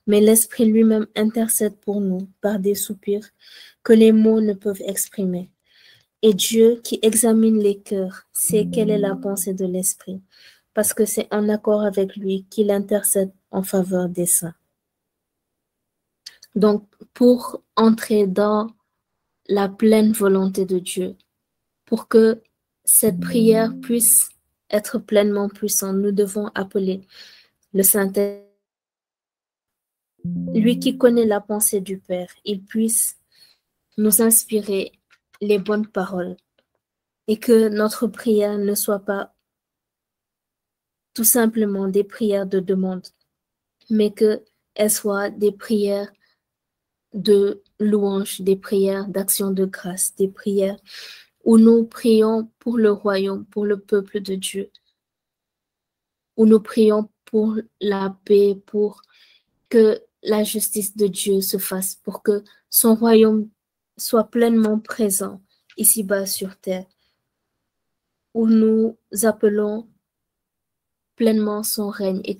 mais l'Esprit lui-même intercède pour nous par des soupirs que les mots ne peuvent exprimer. Et Dieu qui examine les cœurs sait quelle est la pensée de l'Esprit, parce que c'est en accord avec lui qu'il intercède en faveur des saints. Donc, pour entrer dans la pleine volonté de Dieu, pour que cette prière puisse être pleinement puissante, nous devons appeler le Saint-Esprit. Lui qui connaît la pensée du Père, il puisse nous inspirer les bonnes paroles et que notre prière ne soit pas tout simplement des prières de demande, mais qu'elles soient des prières de louange, des prières d'action de grâce, des prières où nous prions pour le royaume, pour le peuple de Dieu, où nous prions pour la paix, pour que la justice de Dieu se fasse, pour que son royaume soit pleinement présent ici-bas sur terre, où nous appelons pleinement son règne et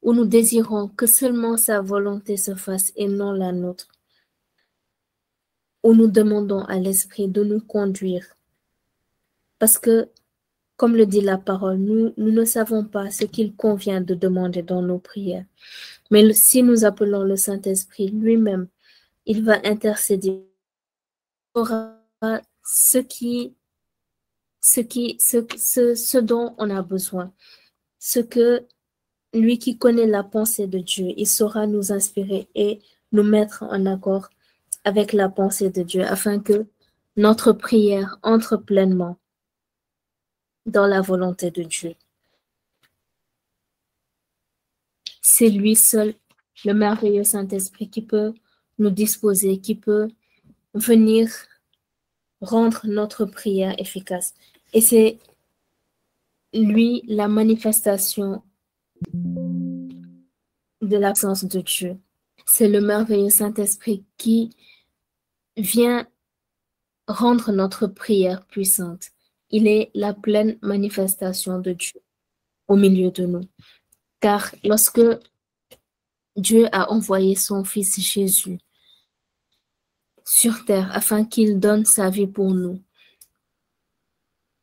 où nous désirons que seulement sa volonté se fasse et non la nôtre, où nous demandons à l'Esprit de nous conduire. Parce que, comme le dit la parole, nous ne savons pas ce qu'il convient de demander dans nos prières. Mais si nous appelons le Saint-Esprit lui-même, il va intercéder, il aura ce dont on a besoin, ce que lui qui connaît la pensée de Dieu, il saura nous inspirer et nous mettre en accord avec la pensée de Dieu afin que notre prière entre pleinement dans la volonté de Dieu. C'est lui seul, le merveilleux Saint-Esprit, qui peut nous disposer, qui peut venir rendre notre prière efficace. Et c'est lui la manifestation de l'absence de Dieu. C'est le merveilleux Saint-Esprit qui vient rendre notre prière puissante. Il est la pleine manifestation de Dieu au milieu de nous. Car lorsque Dieu a envoyé son Fils Jésus sur terre afin qu'il donne sa vie pour nous,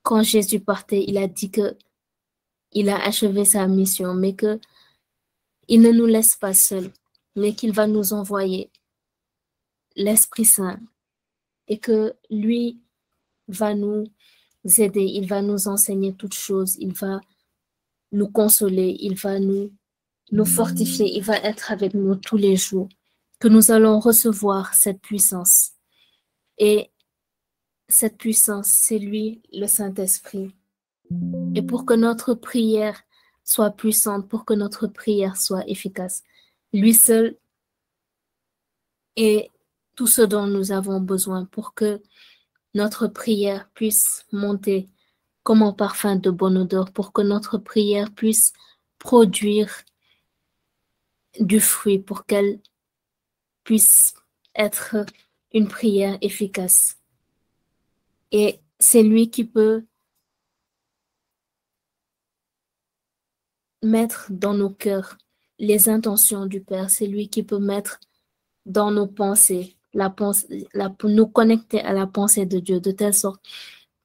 quand Jésus partait, il a dit qu'il a achevé sa mission, mais qu'il ne nous laisse pas seuls, mais qu'il va nous envoyer l'Esprit Saint et que lui va nous aider, il va nous enseigner toutes choses, il va nous consoler, il va nous fortifier, il va être avec nous tous les jours, que nous allons recevoir cette puissance. Et cette puissance, c'est lui, le Saint-Esprit. Et pour que notre prière soit puissante, pour que notre prière soit efficace, lui seul est tout ce dont nous avons besoin pour que notre prière puisse monter comme un parfum de bonne odeur, pour que notre prière puisse produire du fruit, pour qu'elle puisse être une prière efficace. Et c'est lui qui peut mettre dans nos cœurs les intentions du Père. C'est lui qui peut mettre dans nos pensées, nous connecter à la pensée de Dieu de telle sorte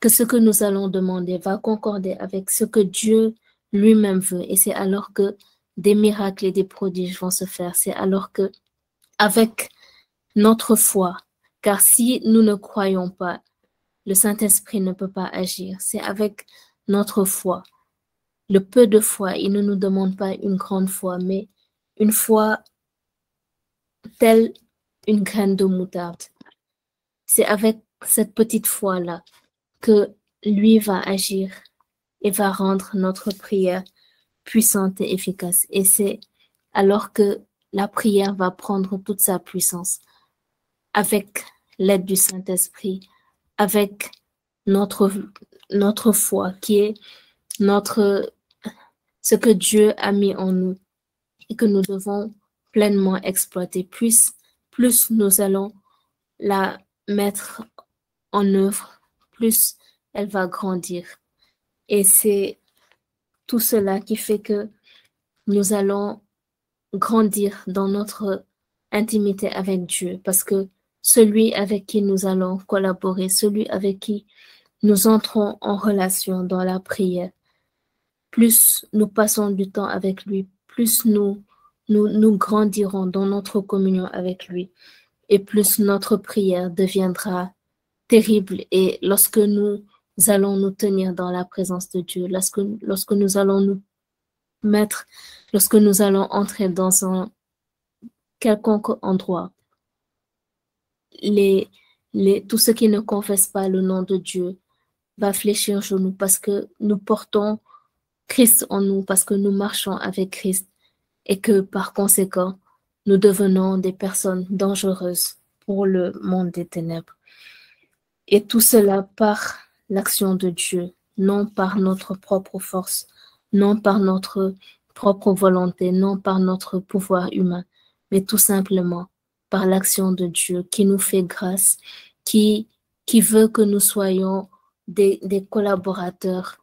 que ce que nous allons demander va concorder avec ce que Dieu lui-même veut. Et c'est alors que des miracles et des prodiges vont se faire. C'est alors que, avec notre foi, car si nous ne croyons pas, le Saint-Esprit ne peut pas agir. C'est avec notre foi. Le peu de foi, il ne nous demande pas une grande foi, mais une foi telle une graine de moutarde. C'est avec cette petite foi-là que lui va agir et va rendre notre prière puissante et efficace. Et c'est alors que la prière va prendre toute sa puissance avec l'aide du Saint-Esprit, avec notre foi qui est ce que Dieu a mis en nous et que nous devons pleinement exploiter. Plus nous allons la mettre en œuvre, plus elle va grandir. Et c'est tout cela qui fait que nous allons grandir dans notre intimité avec Dieu, parce que celui avec qui nous allons collaborer, celui avec qui nous entrons en relation dans la prière, plus nous passons du temps avec lui, plus nous grandirons dans notre communion avec lui, et plus notre prière deviendra terrible. Et lorsque nous allons nous tenir dans la présence de Dieu, lorsque nous allons nous mettre, lorsque nous allons entrer dans un quelconque endroit, tous ceux qui ne confessent pas le nom de Dieu va fléchir sur nous, parce que nous portons Christ en nous, parce que nous marchons avec Christ, et que par conséquent, nous devenons des personnes dangereuses pour le monde des ténèbres. Et tout cela par l'action de Dieu, non par notre propre force, non par notre propre volonté, non par notre pouvoir humain, mais tout simplement par l'action de Dieu qui nous fait grâce, qui veut que nous soyons des collaborateurs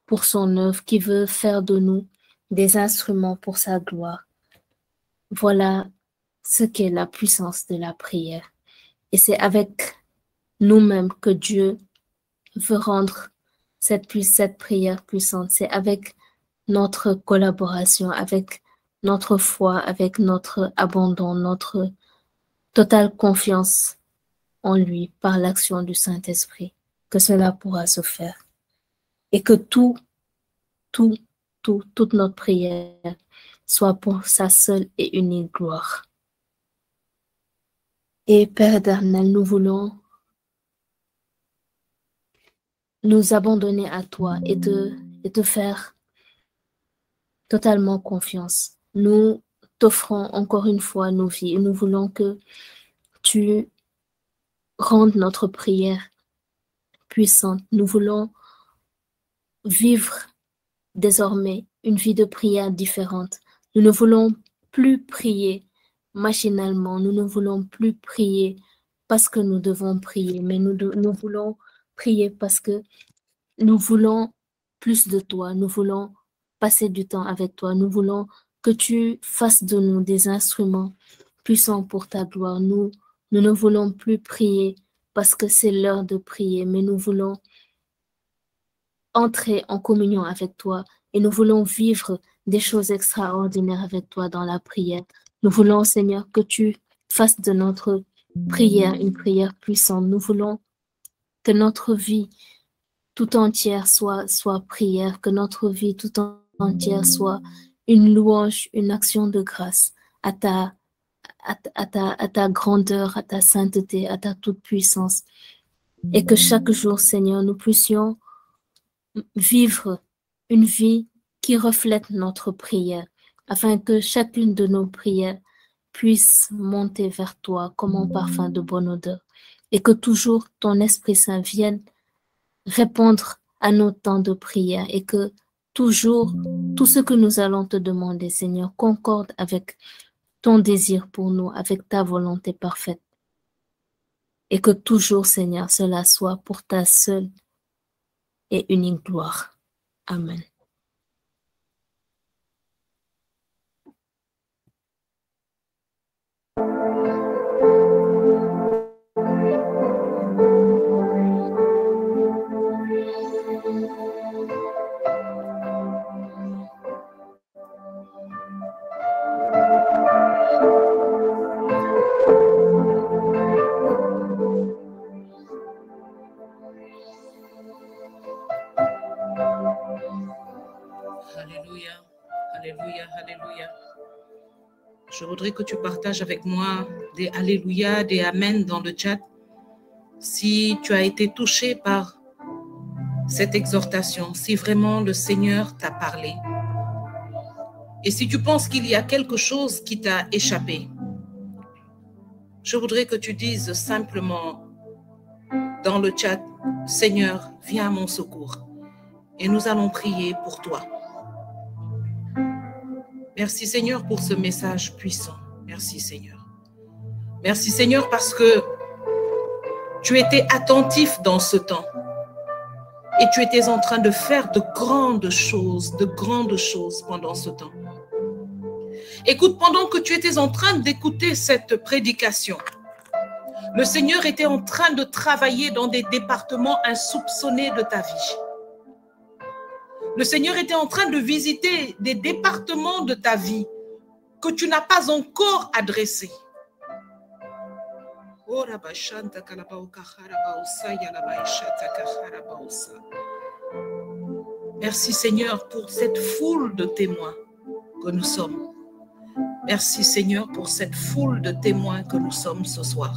pour son œuvre, qui veut faire de nous des instruments pour sa gloire. Voilà ce qu'est la puissance de la prière. Et c'est avec nous-mêmes que Dieu veut rendre cette prière puissante. C'est avec notre collaboration, avec notre foi, avec notre abandon, notre totale confiance en lui par l'action du Saint-Esprit que cela pourra se faire. Et que toute notre prière soit pour sa seule et unique gloire. Et Père éternel, nous voulons nous abandonner à toi et te faire totalement confiance. Nous t'offrons encore une fois nos vies et nous voulons que tu rendes notre prière puissante. Nous voulons vivre désormais une vie de prière différente. Nous ne voulons plus prier machinalement, nous ne voulons plus prier parce que nous devons prier, mais nous voulons prier parce que nous voulons plus de toi, nous voulons passer du temps avec toi, nous voulons que tu fasses de nous des instruments puissants pour ta gloire. Nous ne voulons plus prier parce que c'est l'heure de prier, mais nous voulons entrer en communion avec toi et nous voulons vivre des choses extraordinaires avec toi dans la prière. Nous voulons, Seigneur, que tu fasses de notre prière une prière puissante. Nous voulons que notre vie tout entière soit prière, que notre vie tout entière soit une louange, une action de grâce à ta grandeur, à ta sainteté, à ta toute puissance. Et que chaque jour, Seigneur, nous puissions vivre une vie qui reflète notre prière, afin que chacune de nos prières puisse monter vers toi comme un parfum de bonne odeur, et que toujours ton Esprit Saint vienne répondre à nos temps de prière, et que toujours tout ce que nous allons te demander, Seigneur, concorde avec ton désir pour nous, avec ta volonté parfaite, et que toujours, Seigneur, cela soit pour ta seule et unique gloire. Amen. Alléluia, alléluia, alléluia. Je voudrais que tu partages avec moi des alléluia, des amen dans le chat. Si tu as été touché par cette exhortation, si vraiment le Seigneur t'a parlé. Et si tu penses qu'il y a quelque chose qui t'a échappé, je voudrais que tu dises simplement dans le chat, Seigneur, viens à mon secours. Et nous allons prier pour toi. Merci Seigneur pour ce message puissant. Merci Seigneur. Merci Seigneur parce que tu étais attentif dans ce temps. Et tu étais en train de faire de grandes choses pendant ce temps. Écoute, pendant que tu étais en train d'écouter cette prédication, le Seigneur était en train de travailler dans des départements insoupçonnés de ta vie. Le Seigneur était en train de visiter des départements de ta vie que tu n'as pas encore adressés. Merci Seigneur pour cette foule de témoins que nous sommes. Merci Seigneur pour cette foule de témoins que nous sommes ce soir.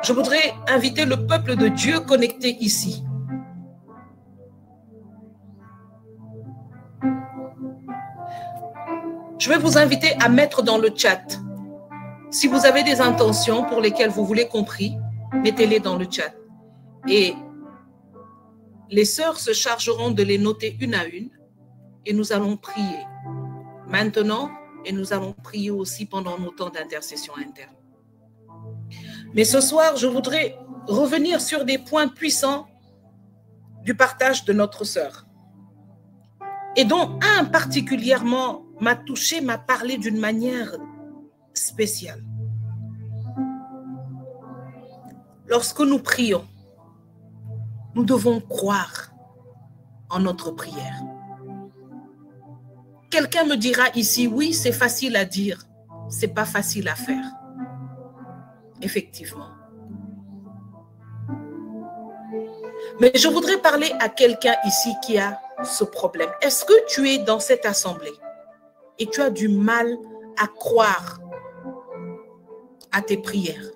Je voudrais inviter le peuple de Dieu connecté ici. Je vais vous inviter à mettre dans le chat. Si vous avez des intentions pour lesquelles vous voulez qu'on prie, mettez-les dans le chat. Et les sœurs se chargeront de les noter une à une et nous allons prier maintenant et nous allons prier aussi pendant nos temps d'intercession interne. Mais ce soir, je voudrais revenir sur des points puissants du partage de notre sœur. Et dont un particulièrement m'a touché, m'a parlé d'une manière spéciale. Lorsque nous prions, nous devons croire en notre prière. Quelqu'un me dira ici, oui, c'est facile à dire, c'est pas facile à faire. Effectivement. Mais je voudrais parler à quelqu'un ici qui a ce problème. Est-ce que tu es dans cette assemblée et tu as du mal à croire à tes prières?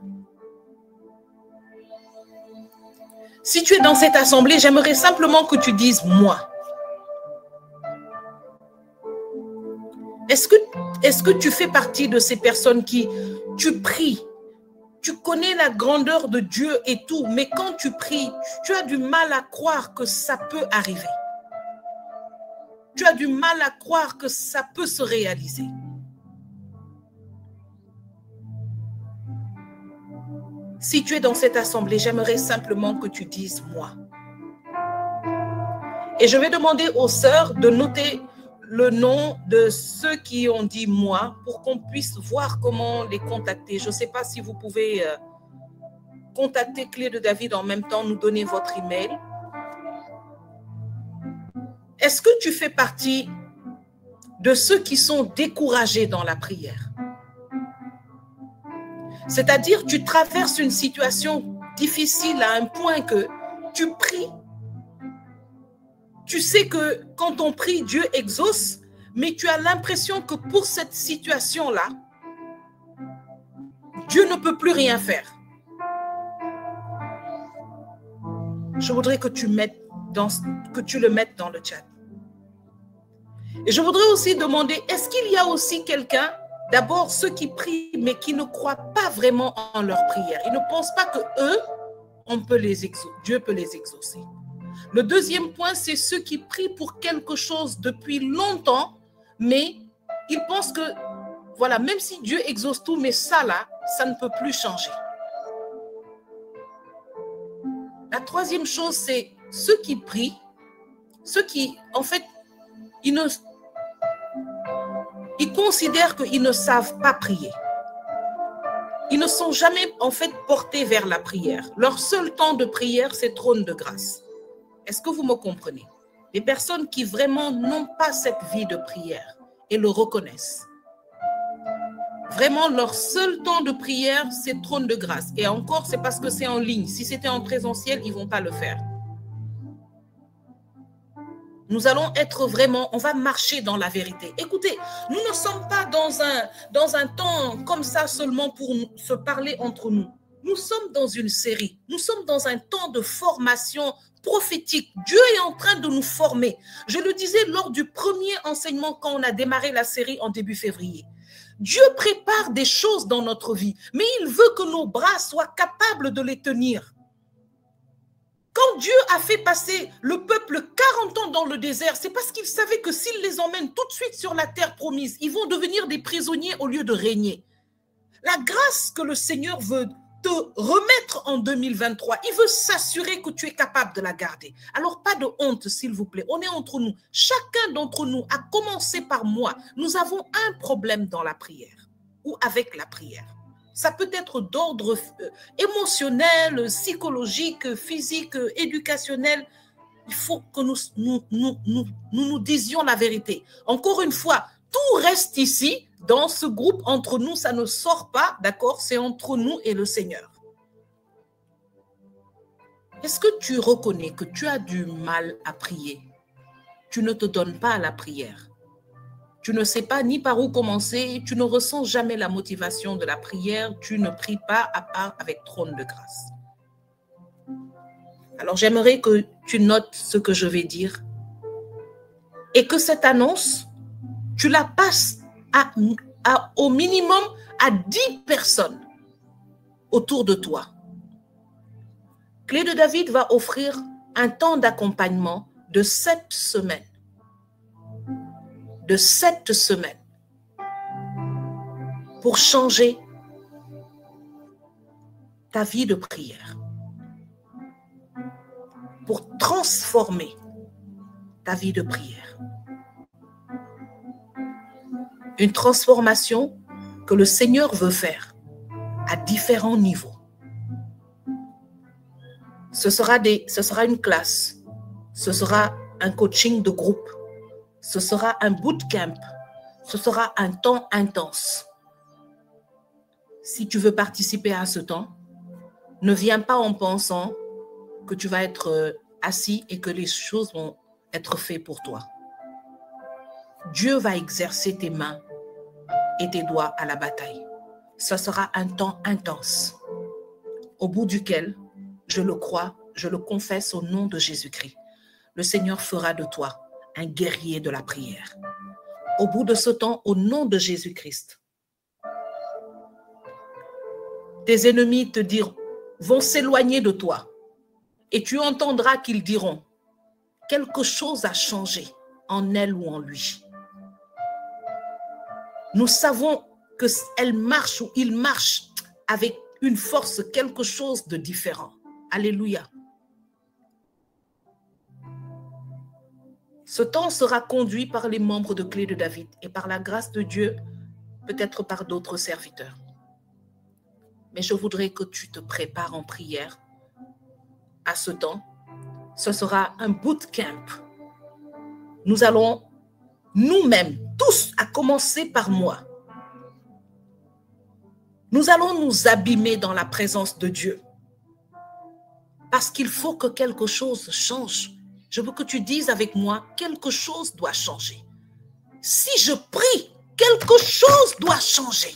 Si tu es dans cette assemblée, j'aimerais simplement que tu dises « moi ». Est-ce que tu fais partie de ces personnes qui, tu pries, tu connais la grandeur de Dieu et tout, mais quand tu pries, tu as du mal à croire que ça peut arriver. Tu as du mal à croire que ça peut se réaliser. Si tu es dans cette assemblée, j'aimerais simplement que tu dises « moi ». Et je vais demander aux sœurs de noter le nom de ceux qui ont dit « moi » pour qu'on puisse voir comment les contacter. Je ne sais pas si vous pouvez contacter Clé de David en même temps, nous donner votre email. Est-ce que tu fais partie de ceux qui sont découragés dans la prière? C'est-à-dire, tu traverses une situation difficile à un point que tu pries. Tu sais que quand on prie, Dieu exauce, mais tu as l'impression que pour cette situation-là, Dieu ne peut plus rien faire. Je voudrais que tu le mettes dans le chat. Et je voudrais aussi demander, est-ce qu'il y a aussi quelqu'un, d'abord ceux qui prient, mais qui ne croient pas vraiment en leur prière. Ils ne pensent pas que eux, Dieu peut les exaucer. Le deuxième point, c'est ceux qui prient pour quelque chose depuis longtemps, mais ils pensent que, voilà, même si Dieu exauce tout, mais ça là, ça ne peut plus changer. La troisième chose, c'est ceux qui prient, ceux qui, en fait, ils considèrent qu'ils ne savent pas prier. Ils ne sont jamais, en fait, portés vers la prière. Leur seul temps de prière, c'est trône de grâce. Est-ce que vous me comprenez? Les personnes qui vraiment n'ont pas cette vie de prière et le reconnaissent. Vraiment, leur seul temps de prière, c'est trône de grâce. Et encore, c'est parce que c'est en ligne. Si c'était en présentiel, ils ne vont pas le faire. Nous allons être vraiment, on va marcher dans la vérité. Écoutez, nous ne sommes pas dans un temps comme ça seulement pour se parler entre nous. Nous sommes dans une série. Nous sommes dans un temps de formation prophétique. Dieu est en train de nous former. Je le disais lors du premier enseignement quand on a démarré la série en début février. Dieu prépare des choses dans notre vie, mais il veut que nos bras soient capables de les tenir. Quand Dieu a fait passer le peuple 40 ans dans le désert, c'est parce qu'il savait que s'il les emmène tout de suite sur la terre promise, ils vont devenir des prisonniers au lieu de régner. La grâce que le Seigneur veut te remettre en 2023. Il veut s'assurer que tu es capable de la garder. Alors, pas de honte, s'il vous plaît. On est entre nous. Chacun d'entre nous, à commencer par moi, nous avons un problème dans la prière ou avec la prière. Ça peut être d'ordre émotionnel, psychologique, physique, éducationnel. Il faut que nous disions la vérité. Encore une fois, tout reste ici, dans ce groupe, entre nous, ça ne sort pas, d'accord? C'est entre nous et le Seigneur. Est-ce que tu reconnais que tu as du mal à prier? Tu ne te donnes pas à la prière. Tu ne sais pas ni par où commencer, tu ne ressens jamais la motivation de la prière, tu ne pries pas à part avec trône de grâce. Alors j'aimerais que tu notes ce que je vais dire et que cette annonce, tu la passes au minimum à 10 personnes autour de toi. Clé de David va offrir un temps d'accompagnement de 7 semaines. De 7 semaines pour changer ta vie de prière, pour transformer ta vie de prière. Une transformation que le Seigneur veut faire à différents niveaux. Ce sera une classe, ce sera un coaching de groupe, ce sera un bootcamp, ce sera un temps intense. Si tu veux participer à ce temps, ne viens pas en pensant que tu vas être assis et que les choses vont être faites pour toi. Dieu va exercer tes mains et tes doigts à la bataille. Ce sera un temps intense, au bout duquel, je le crois, je le confesse au nom de Jésus-Christ, le Seigneur fera de toi un guerrier de la prière. Au bout de ce temps, au nom de Jésus-Christ, tes ennemis te diront, vont s'éloigner de toi et tu entendras qu'ils diront, quelque chose a changé en elle ou en lui. Nous savons qu'elle marche ou il marche avec une force, quelque chose de différent. Alléluia. Ce temps sera conduit par les membres de Clé de David et par la grâce de Dieu, peut-être par d'autres serviteurs. Mais je voudrais que tu te prépares en prière à ce temps. Ce sera un bootcamp. Nous allons nous-mêmes, tous, à commencer par moi, nous allons nous abîmer dans la présence de Dieu. Parce qu'il faut que quelque chose change. Je veux que tu dises avec moi, quelque chose doit changer. Si je prie, quelque chose doit changer.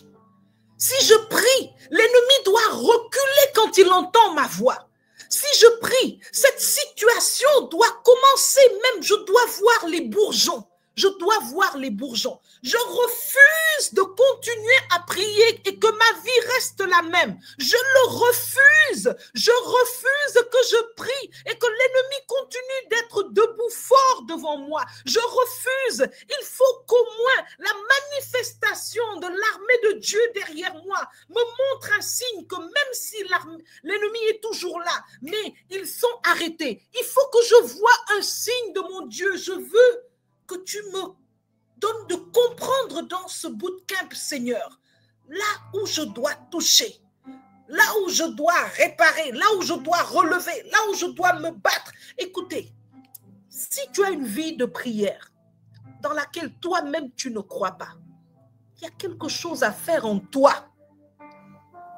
Si je prie, l'ennemi doit reculer quand il entend ma voix. Si je prie, cette situation doit commencer même, je dois voir les bourgeons. Je dois voir les bourgeons. Je refuse de continuer à prier et que ma vie reste la même. Je le refuse. Je refuse que je prie et que l'ennemi continue d'être debout fort devant moi. Je refuse. Il faut qu'au moins la manifestation de l'armée de Dieu derrière moi me montre un signe que même si l'ennemi est toujours là, mais ils sont arrêtés. Il faut que je voie un signe de mon Dieu. Je veux que tu me donnes de comprendre dans ce bootcamp, Seigneur, là où je dois toucher, là où je dois réparer, là où je dois relever, là où je dois me battre. Écoutez, si tu as une vie de prière dans laquelle toi-même tu ne crois pas, il y a quelque chose à faire en toi.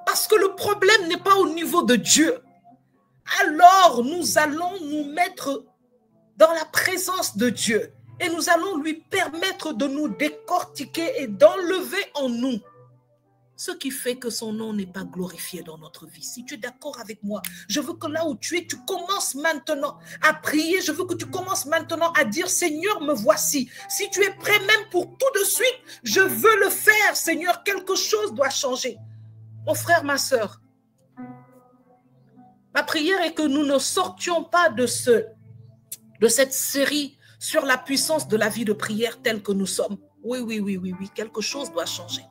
Parce que le problème n'est pas au niveau de Dieu. Alors nous allons nous mettre dans la présence de Dieu. Et nous allons lui permettre de nous décortiquer et d'enlever en nous ce qui fait que son nom n'est pas glorifié dans notre vie. Si tu es d'accord avec moi, je veux que là où tu es, tu commences maintenant à prier. Je veux que tu commences maintenant à dire, Seigneur, me voici. Si tu es prêt même pour tout de suite, je veux le faire, Seigneur. Quelque chose doit changer. Mon frère, ma sœur, ma prière est que nous ne sortions pas de cette série sur la puissance de la vie de prière telle que nous sommes. Oui, quelque chose doit changer.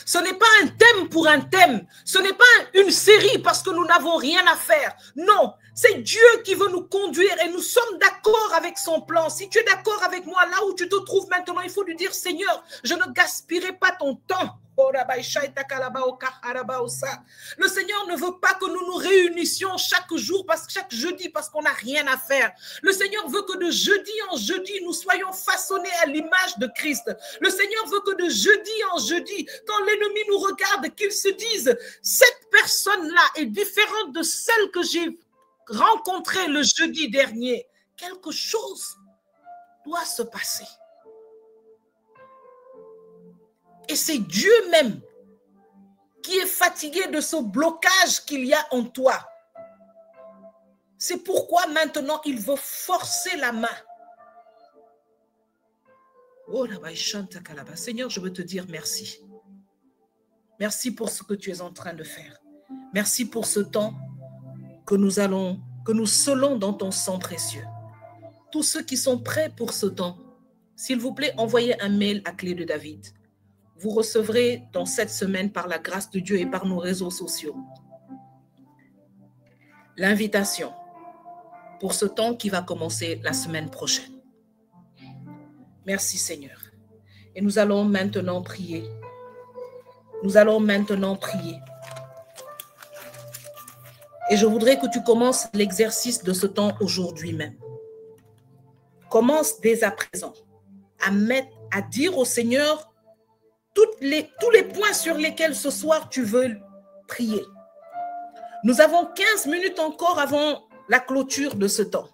Ce n'est pas un thème pour un thème. Ce n'est pas une série parce que nous n'avons rien à faire. Non, c'est Dieu qui veut nous conduire et nous sommes d'accord avec son plan. Si tu es d'accord avec moi, là où tu te trouves maintenant, il faut lui dire, Seigneur, je ne gaspillerai pas ton temps. Le Seigneur ne veut pas que nous nous réunissions chaque jour, chaque jeudi, parce qu'on n'a rien à faire. Le Seigneur veut que de jeudi en jeudi, nous soyons façonnés à l'image de Christ. Le Seigneur veut que de jeudi en jeudi, quand l'ennemi nous regarde, qu'il se dise, cette personne-là est différente de celle que j'ai rencontrée le jeudi dernier. Quelque chose doit se passer. Et c'est Dieu même qui est fatigué de ce blocage qu'il y a en toi. C'est pourquoi maintenant il veut forcer la main. Oh là-bas, Seigneur, je veux te dire merci. Merci pour ce que tu es en train de faire. Merci pour ce temps que nous scellons dans ton sang précieux. Tous ceux qui sont prêts pour ce temps, s'il vous plaît, envoyez un mail à Clé de David. Vous recevrez dans cette semaine, par la grâce de Dieu et par nos réseaux sociaux, l'invitation pour ce temps qui va commencer la semaine prochaine. Merci Seigneur. Et nous allons maintenant prier. Nous allons maintenant prier. Et je voudrais que tu commences l'exercice de ce temps aujourd'hui même. Commence dès à présent à dire au Seigneur tous les points sur lesquels ce soir tu veux prier. Nous avons 15 minutes encore avant la clôture de ce temps.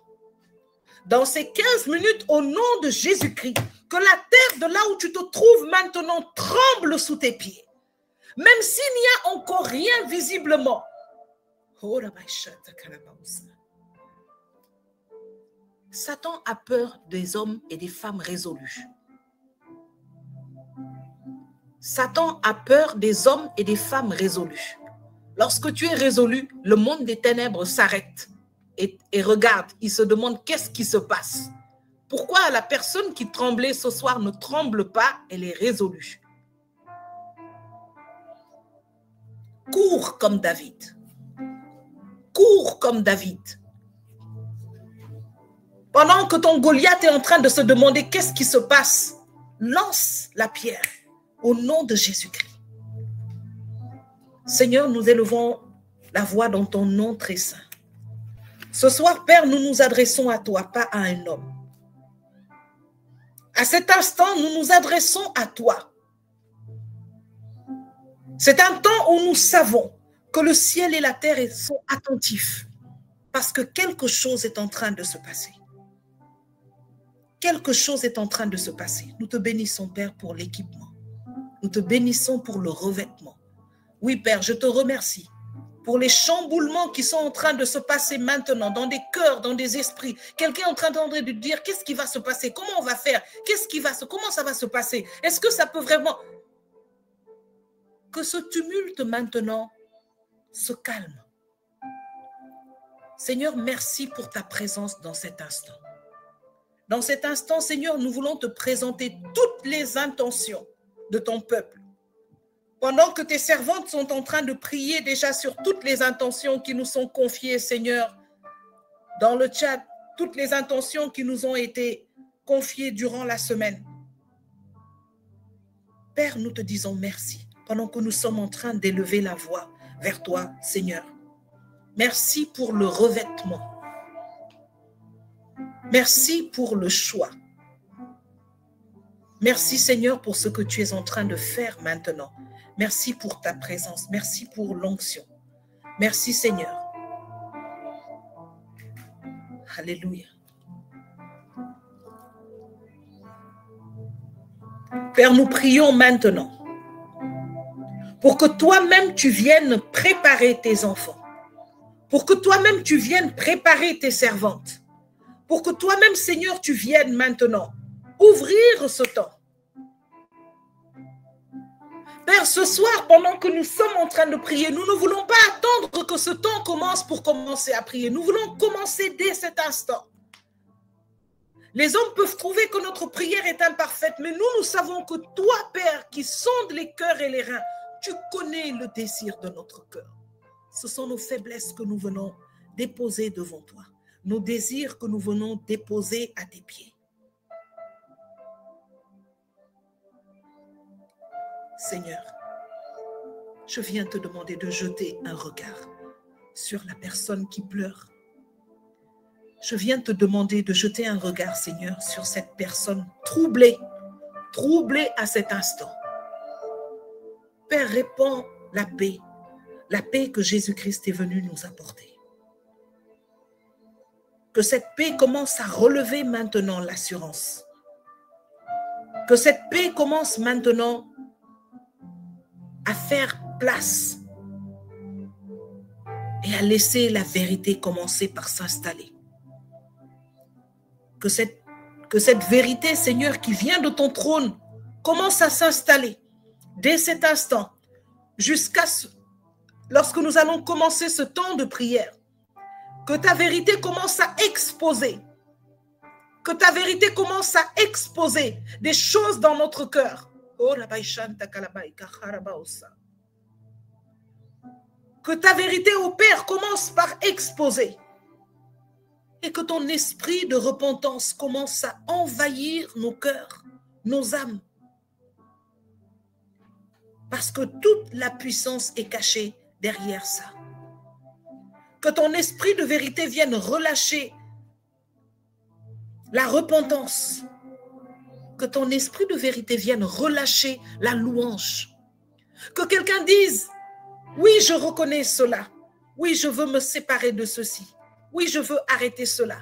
Dans ces 15 minutes, au nom de Jésus-Christ, que la terre de là où tu te trouves maintenant tremble sous tes pieds. Même s'il n'y a encore rien visiblement. Satan a peur des hommes et des femmes résolus. Satan a peur des hommes et des femmes résolus. Lorsque tu es résolu, le monde des ténèbres s'arrête et regarde. Il se demande qu'est-ce qui se passe. Pourquoi la personne qui tremblait ce soir ne tremble pas? Elle est résolue. Cours comme David. Cours comme David. Pendant que ton Goliath est en train de se demander qu'est-ce qui se passe, lance la pierre. Au nom de Jésus-Christ. Seigneur, nous élevons la voix dans ton nom très saint. Ce soir, Père, nous nous adressons à toi, pas à un homme. À cet instant, nous nous adressons à toi. C'est un temps où nous savons que le ciel et la terre sont attentifs parce que quelque chose est en train de se passer. Quelque chose est en train de se passer. Nous te bénissons, Père, pour l'équipement. Nous te bénissons pour le revêtement. Oui, Père, je te remercie pour les chamboulements qui sont en train de se passer maintenant dans des cœurs, dans des esprits. Quelqu'un est en train de dire qu'est-ce qui va se passer? Comment on va faire? Comment ça va se passer? Est-ce que ça peut vraiment... Que ce tumulte maintenant se calme. Seigneur, merci pour ta présence dans cet instant. Dans cet instant, Seigneur, nous voulons te présenter toutes les intentions de ton peuple. Pendant que tes servantes sont en train de prier déjà sur toutes les intentions qui nous sont confiées, Seigneur, dans le chat, toutes les intentions qui nous ont été confiées durant la semaine. Père, nous te disons merci pendant que nous sommes en train d'élever la voix vers toi, Seigneur. Merci pour le revêtement. Merci pour le choix. Merci Seigneur pour ce que tu es en train de faire maintenant. Merci pour ta présence. Merci pour l'onction. Merci Seigneur. Alléluia. Père, nous prions maintenant pour que toi-même tu viennes préparer tes enfants. Pour que toi-même tu viennes préparer tes servantes. Pour que toi-même, Seigneur, tu viennes maintenant ouvrir ce temps. Père, ce soir, pendant que nous sommes en train de prier, nous ne voulons pas attendre que ce temps commence pour commencer à prier. Nous voulons commencer dès cet instant. Les hommes peuvent trouver que notre prière est imparfaite, mais nous savons que toi, Père, qui sondes les cœurs et les reins, Tu connais le désir de notre cœur. Ce sont nos faiblesses que nous venons déposer devant toi. Nos désirs que nous venons déposer à tes pieds. Seigneur, je viens te demander de jeter un regard sur la personne qui pleure. Je viens te demander de jeter un regard, Seigneur, sur cette personne troublée à cet instant. Père, répands la paix que Jésus-Christ est venu nous apporter. Que cette paix commence à relever maintenant l'assurance. Que cette paix commence maintenant à faire place et à laisser la vérité commencer par s'installer. Que cette vérité, Seigneur, qui vient de ton trône, commence à s'installer dès cet instant, jusqu'à lorsque nous allons commencer ce temps de prière. Que ta vérité commence à exposer. Que ta vérité commence à exposer des choses dans notre cœur. Que ta vérité, ô Père, commence par exposer. Et que ton esprit de repentance commence à envahir nos cœurs, nos âmes. Parce que toute la puissance est cachée derrière ça. Que ton esprit de vérité vienne relâcher la repentance. Que ton esprit de vérité vienne relâcher la louange. Que quelqu'un dise, oui, je reconnais cela. Oui, je veux me séparer de ceci. Oui, je veux arrêter cela.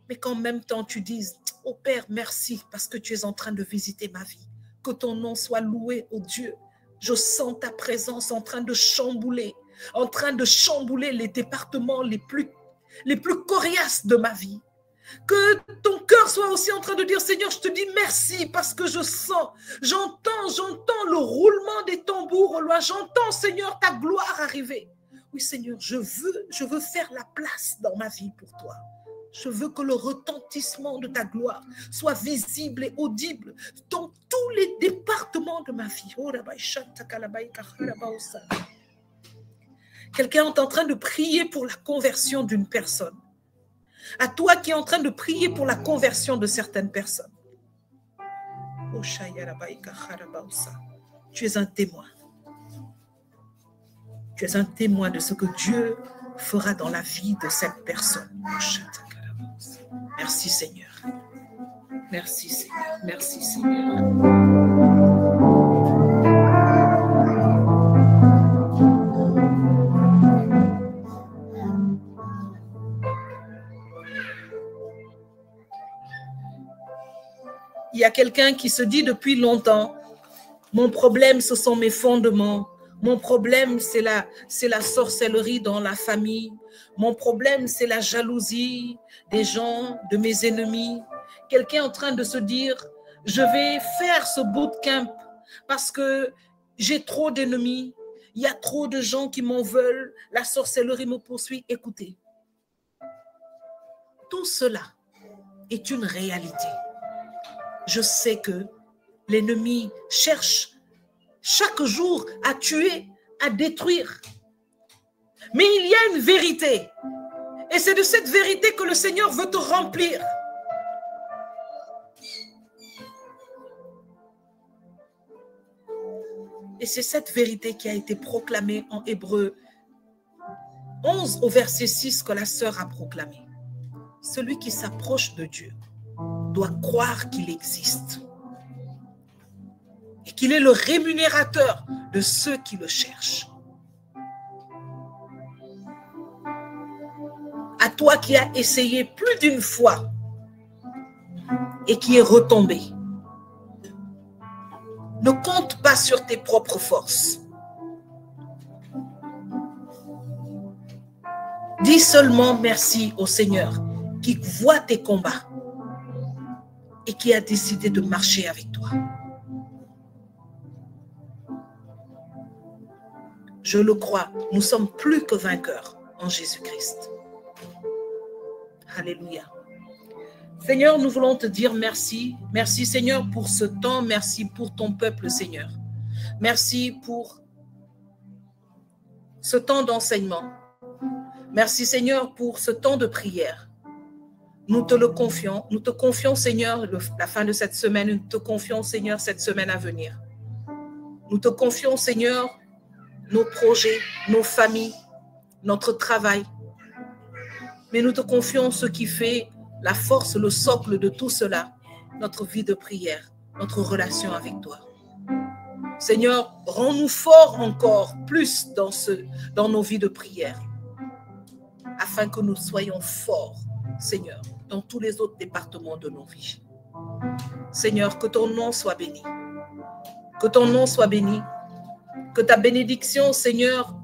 Mais qu'en même temps, tu dises, oh Père, merci parce que tu es en train de visiter ma vie. Que ton nom soit loué, oh Dieu. Je sens ta présence en train de chambouler les départements les plus coriaces de ma vie. Que ton cœur soit aussi en train de dire, Seigneur, je te dis merci parce que je sens, j'entends le roulement des tambours au loin. J'entends, Seigneur, ta gloire arriver. Oui, Seigneur, je veux faire la place dans ma vie pour toi. Je veux que le retentissement de ta gloire soit visible et audible dans tous les départements de ma vie. Quelqu'un est en train de prier pour la conversion d'une personne. À toi qui es en train de prier pour la conversion de certaines personnes. Tu es un témoin. Tu es un témoin de ce que Dieu fera dans la vie de cette personne. Merci Seigneur. Merci Seigneur. Merci Seigneur. Il y a quelqu'un qui se dit depuis longtemps, mon problème, ce sont mes fondements. Mon problème, c'est la sorcellerie dans la famille. Mon problème, c'est la jalousie des gens, de mes ennemis. Quelqu'un est en train de se dire, je vais faire ce bootcamp parce que j'ai trop d'ennemis. Il y a trop de gens qui m'en veulent. La sorcellerie me poursuit. Écoutez, tout cela est une réalité. Je sais que l'ennemi cherche chaque jour à tuer, à détruire. Mais il y a une vérité. Et c'est de cette vérité que le Seigneur veut te remplir. Et c'est cette vérité qui a été proclamée en Hébreux 11 au verset 6 que la sœur a proclamé. Celui qui s'approche de Dieu doit croire qu'il existe et qu'il est le rémunérateur de ceux qui le cherchent. À toi qui as essayé plus d'une fois et qui est retombé, ne compte pas sur tes propres forces. Dis seulement merci au Seigneur qui voit tes combats et qui a décidé de marcher avec toi. Je le crois, nous sommes plus que vainqueurs en Jésus-Christ. Alléluia. Seigneur, nous voulons te dire merci. Merci Seigneur pour ce temps. Merci pour ton peuple, Seigneur. Merci pour ce temps d'enseignement. Merci Seigneur pour ce temps de prière. Nous te le confions. Nous te confions Seigneur la fin de cette semaine. Nous te confions Seigneur cette semaine à venir. Nous te confions Seigneur nos projets, nos familles, notre travail. Mais nous te confions ce qui fait la force, le socle de tout cela, notre vie de prière, notre relation avec toi. Seigneur, rends-nous forts encore plus dans nos vies de prière, afin que nous soyons forts, Seigneur, dans tous les autres départements de nos vies. Seigneur, que ton nom soit béni. Que ton nom soit béni. Que ta bénédiction, Seigneur,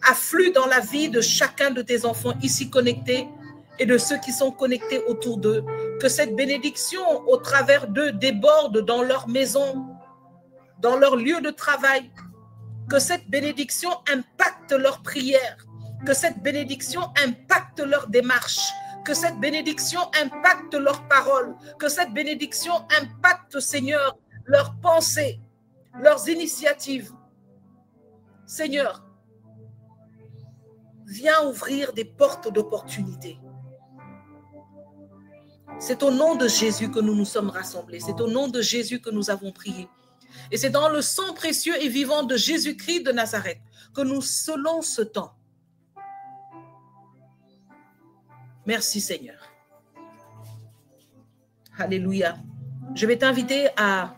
afflue dans la vie de chacun de tes enfants ici connectés et de ceux qui sont connectés autour d'eux. Que cette bénédiction, au travers d'eux, déborde dans leur maison, dans leur lieu de travail. Que cette bénédiction impacte leurs prières. Que cette bénédiction impacte leur démarche. Que cette bénédiction impacte leurs paroles. Que cette bénédiction impacte, Seigneur, leurs pensées, leurs initiatives. Seigneur, viens ouvrir des portes d'opportunité. C'est au nom de Jésus que nous nous sommes rassemblés. C'est au nom de Jésus que nous avons prié. Et c'est dans le sang précieux et vivant de Jésus-Christ de Nazareth que nous scellons ce temps. Merci Seigneur. Alléluia. Je vais t'inviter à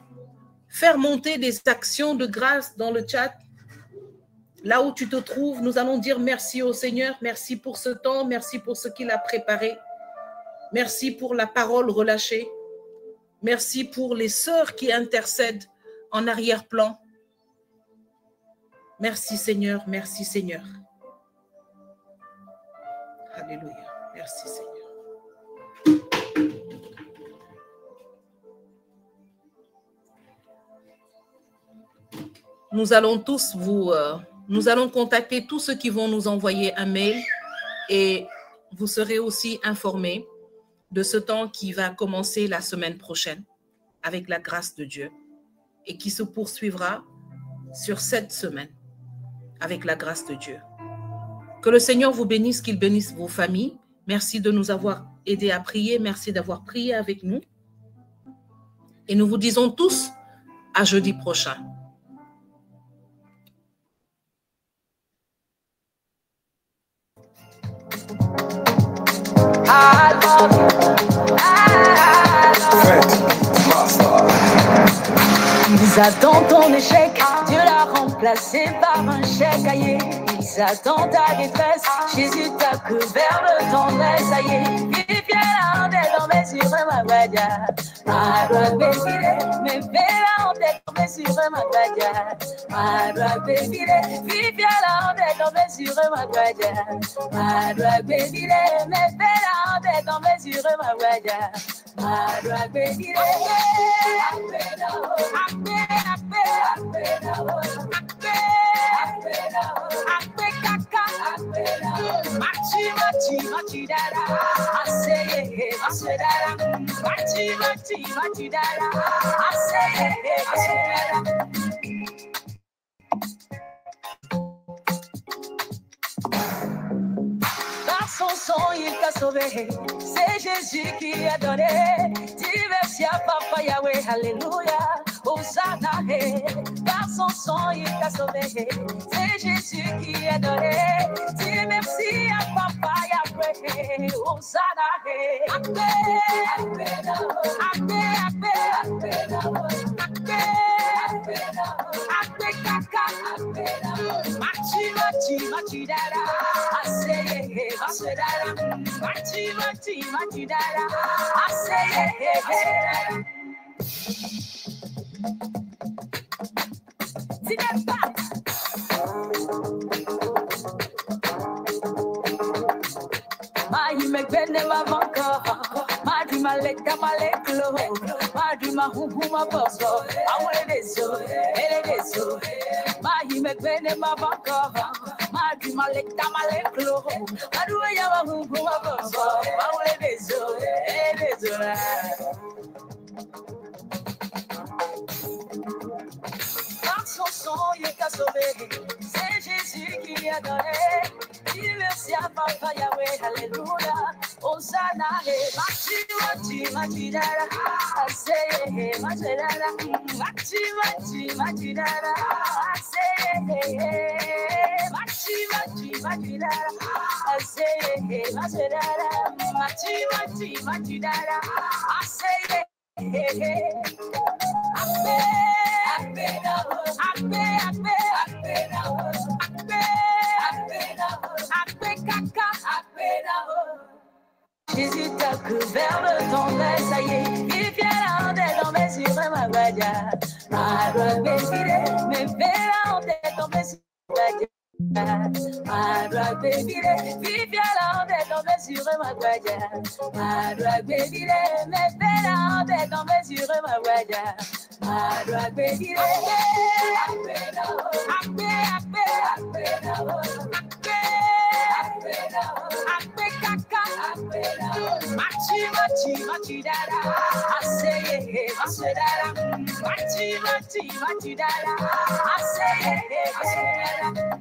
faire monter des actions de grâce dans le chat. Là où tu te trouves, nous allons dire merci au Seigneur. Merci pour ce temps. Merci pour ce qu'il a préparé. Merci pour la parole relâchée. Merci pour les sœurs qui intercèdent en arrière-plan. Merci Seigneur. Merci Seigneur. Alléluia. Merci Seigneur. Nous allons tous nous allons contacter tous ceux qui vont nous envoyer un mail et vous serez aussi informés de ce temps qui va commencer la semaine prochaine avec la grâce de Dieu et qui se poursuivra sur 7 semaines avec la grâce de Dieu. Que le Seigneur vous bénisse, qu'il bénisse vos familles. Merci de nous avoir aidés à prier. Merci d'avoir prié avec nous. Et nous vous disons tous à jeudi prochain. Ils attendent ton échec, Dieu l'a remplacé par un chèque cahier. Ils attendent ta détresse, Jésus t'a couvert de tendresse. Ça y est, vive bien la honte dans mes yeux, ma guadia. Ma droite béfilée, mais belle la honte dans mes yeux, ma guadia. Ma droite béfilée, vive bien la honte dans mes yeux, ma guadia. Ma droite béfilée, mais belle la honte dans mes yeux, ma guadia. Ma droite béfilée, par son sang, il t'a sauvé. C'est Jésus qui a donné. Merci à Papa Yahweh, alléluia. Hosanna, par son sang, il t'a sauvé. C'est Jésus qui a donné. Dis merci à Papa Yahweh. Hosanna, Amen, Amen, Amen, Amen, Amen, Machi, Machi, Dada, Aseye, Masedara, Machi, Dada, Aseye, see that back. My bene ma vanka, my dream my leg low, my dream my boss. I want it so, my bene ma vanka, my dream my leg low, I do a my boss. I want it so, par son sang, il t'a sauvé. C'est Jésus adoré. Dis merci à Papa Yahweh, Alléluia. Hosanna, Machi, Machi, Machi, Dara. I say, Machi, Dara. Machi, Machi, Machi, Dara. I say, Machi, Machi, Machi, Dara. I say, Machi, Dara. Machi, Machi, Machi, Dara. I say, Jésus t'a couvert de ton lait, ça y est, il vient la honte est tombée sur ma badia. Ma droite béfilée, mes verres est tombée sur ma badia. Ma droite béfilée, il vient la honte est tombée sur ma badia. Ma droite béfilée, mes verres est tombée sur ma badia. Ma droite béfilée, Machi, machi, machi, dada. I say, machi, dada. Machi, machi, machi, dada. I say, machi, dada.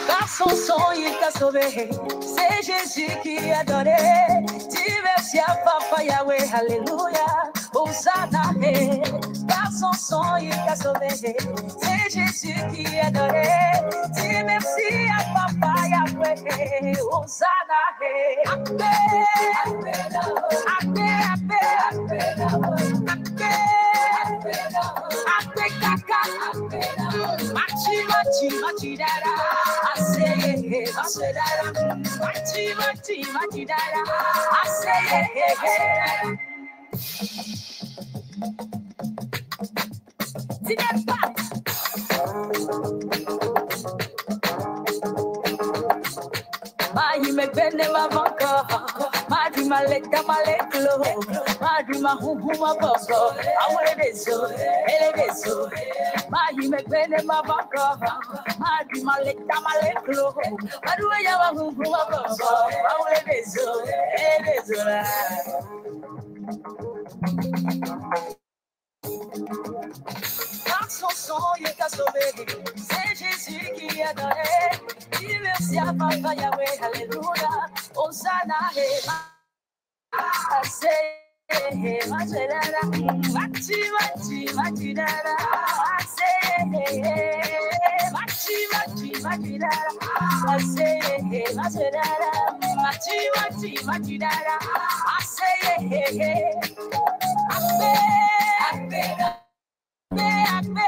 Par son sang, il t'a sauvé. C'est Jésus qui a donné. Dis merci à Papa Yahweh, Alléluia. Hosanna, par son sang, il t'a sauvé. C'est Jésus qui a donné. Dis merci à Papa Yahweh. Hosanna, Ape, Ape, Ape, Ape, Ape, Kaka, Machi, machi, machi, dada. I say, machi, dada. Machi, machi, machi, dada. I say, c'est pas. Me bene ma banco, ma di maletta maleklo, ma di ma huma boso, awere deso, ele deso, ma me bene ma banco, ma di maletta maleklo, ma di ya ma huma boso, awere deso, ele deso. Par son sang, il t'a sauvé. C'est Jésus qui a donné. Dis merci à Papa Yahweh, Alléluia. Hosanna, I say, machi, dada. Machi, machi, machi, dada. I say, machi, machi, machi, dada. I say, machi, dada. Machi, machi, machi, dada. I say, Ape, Ape, Ape,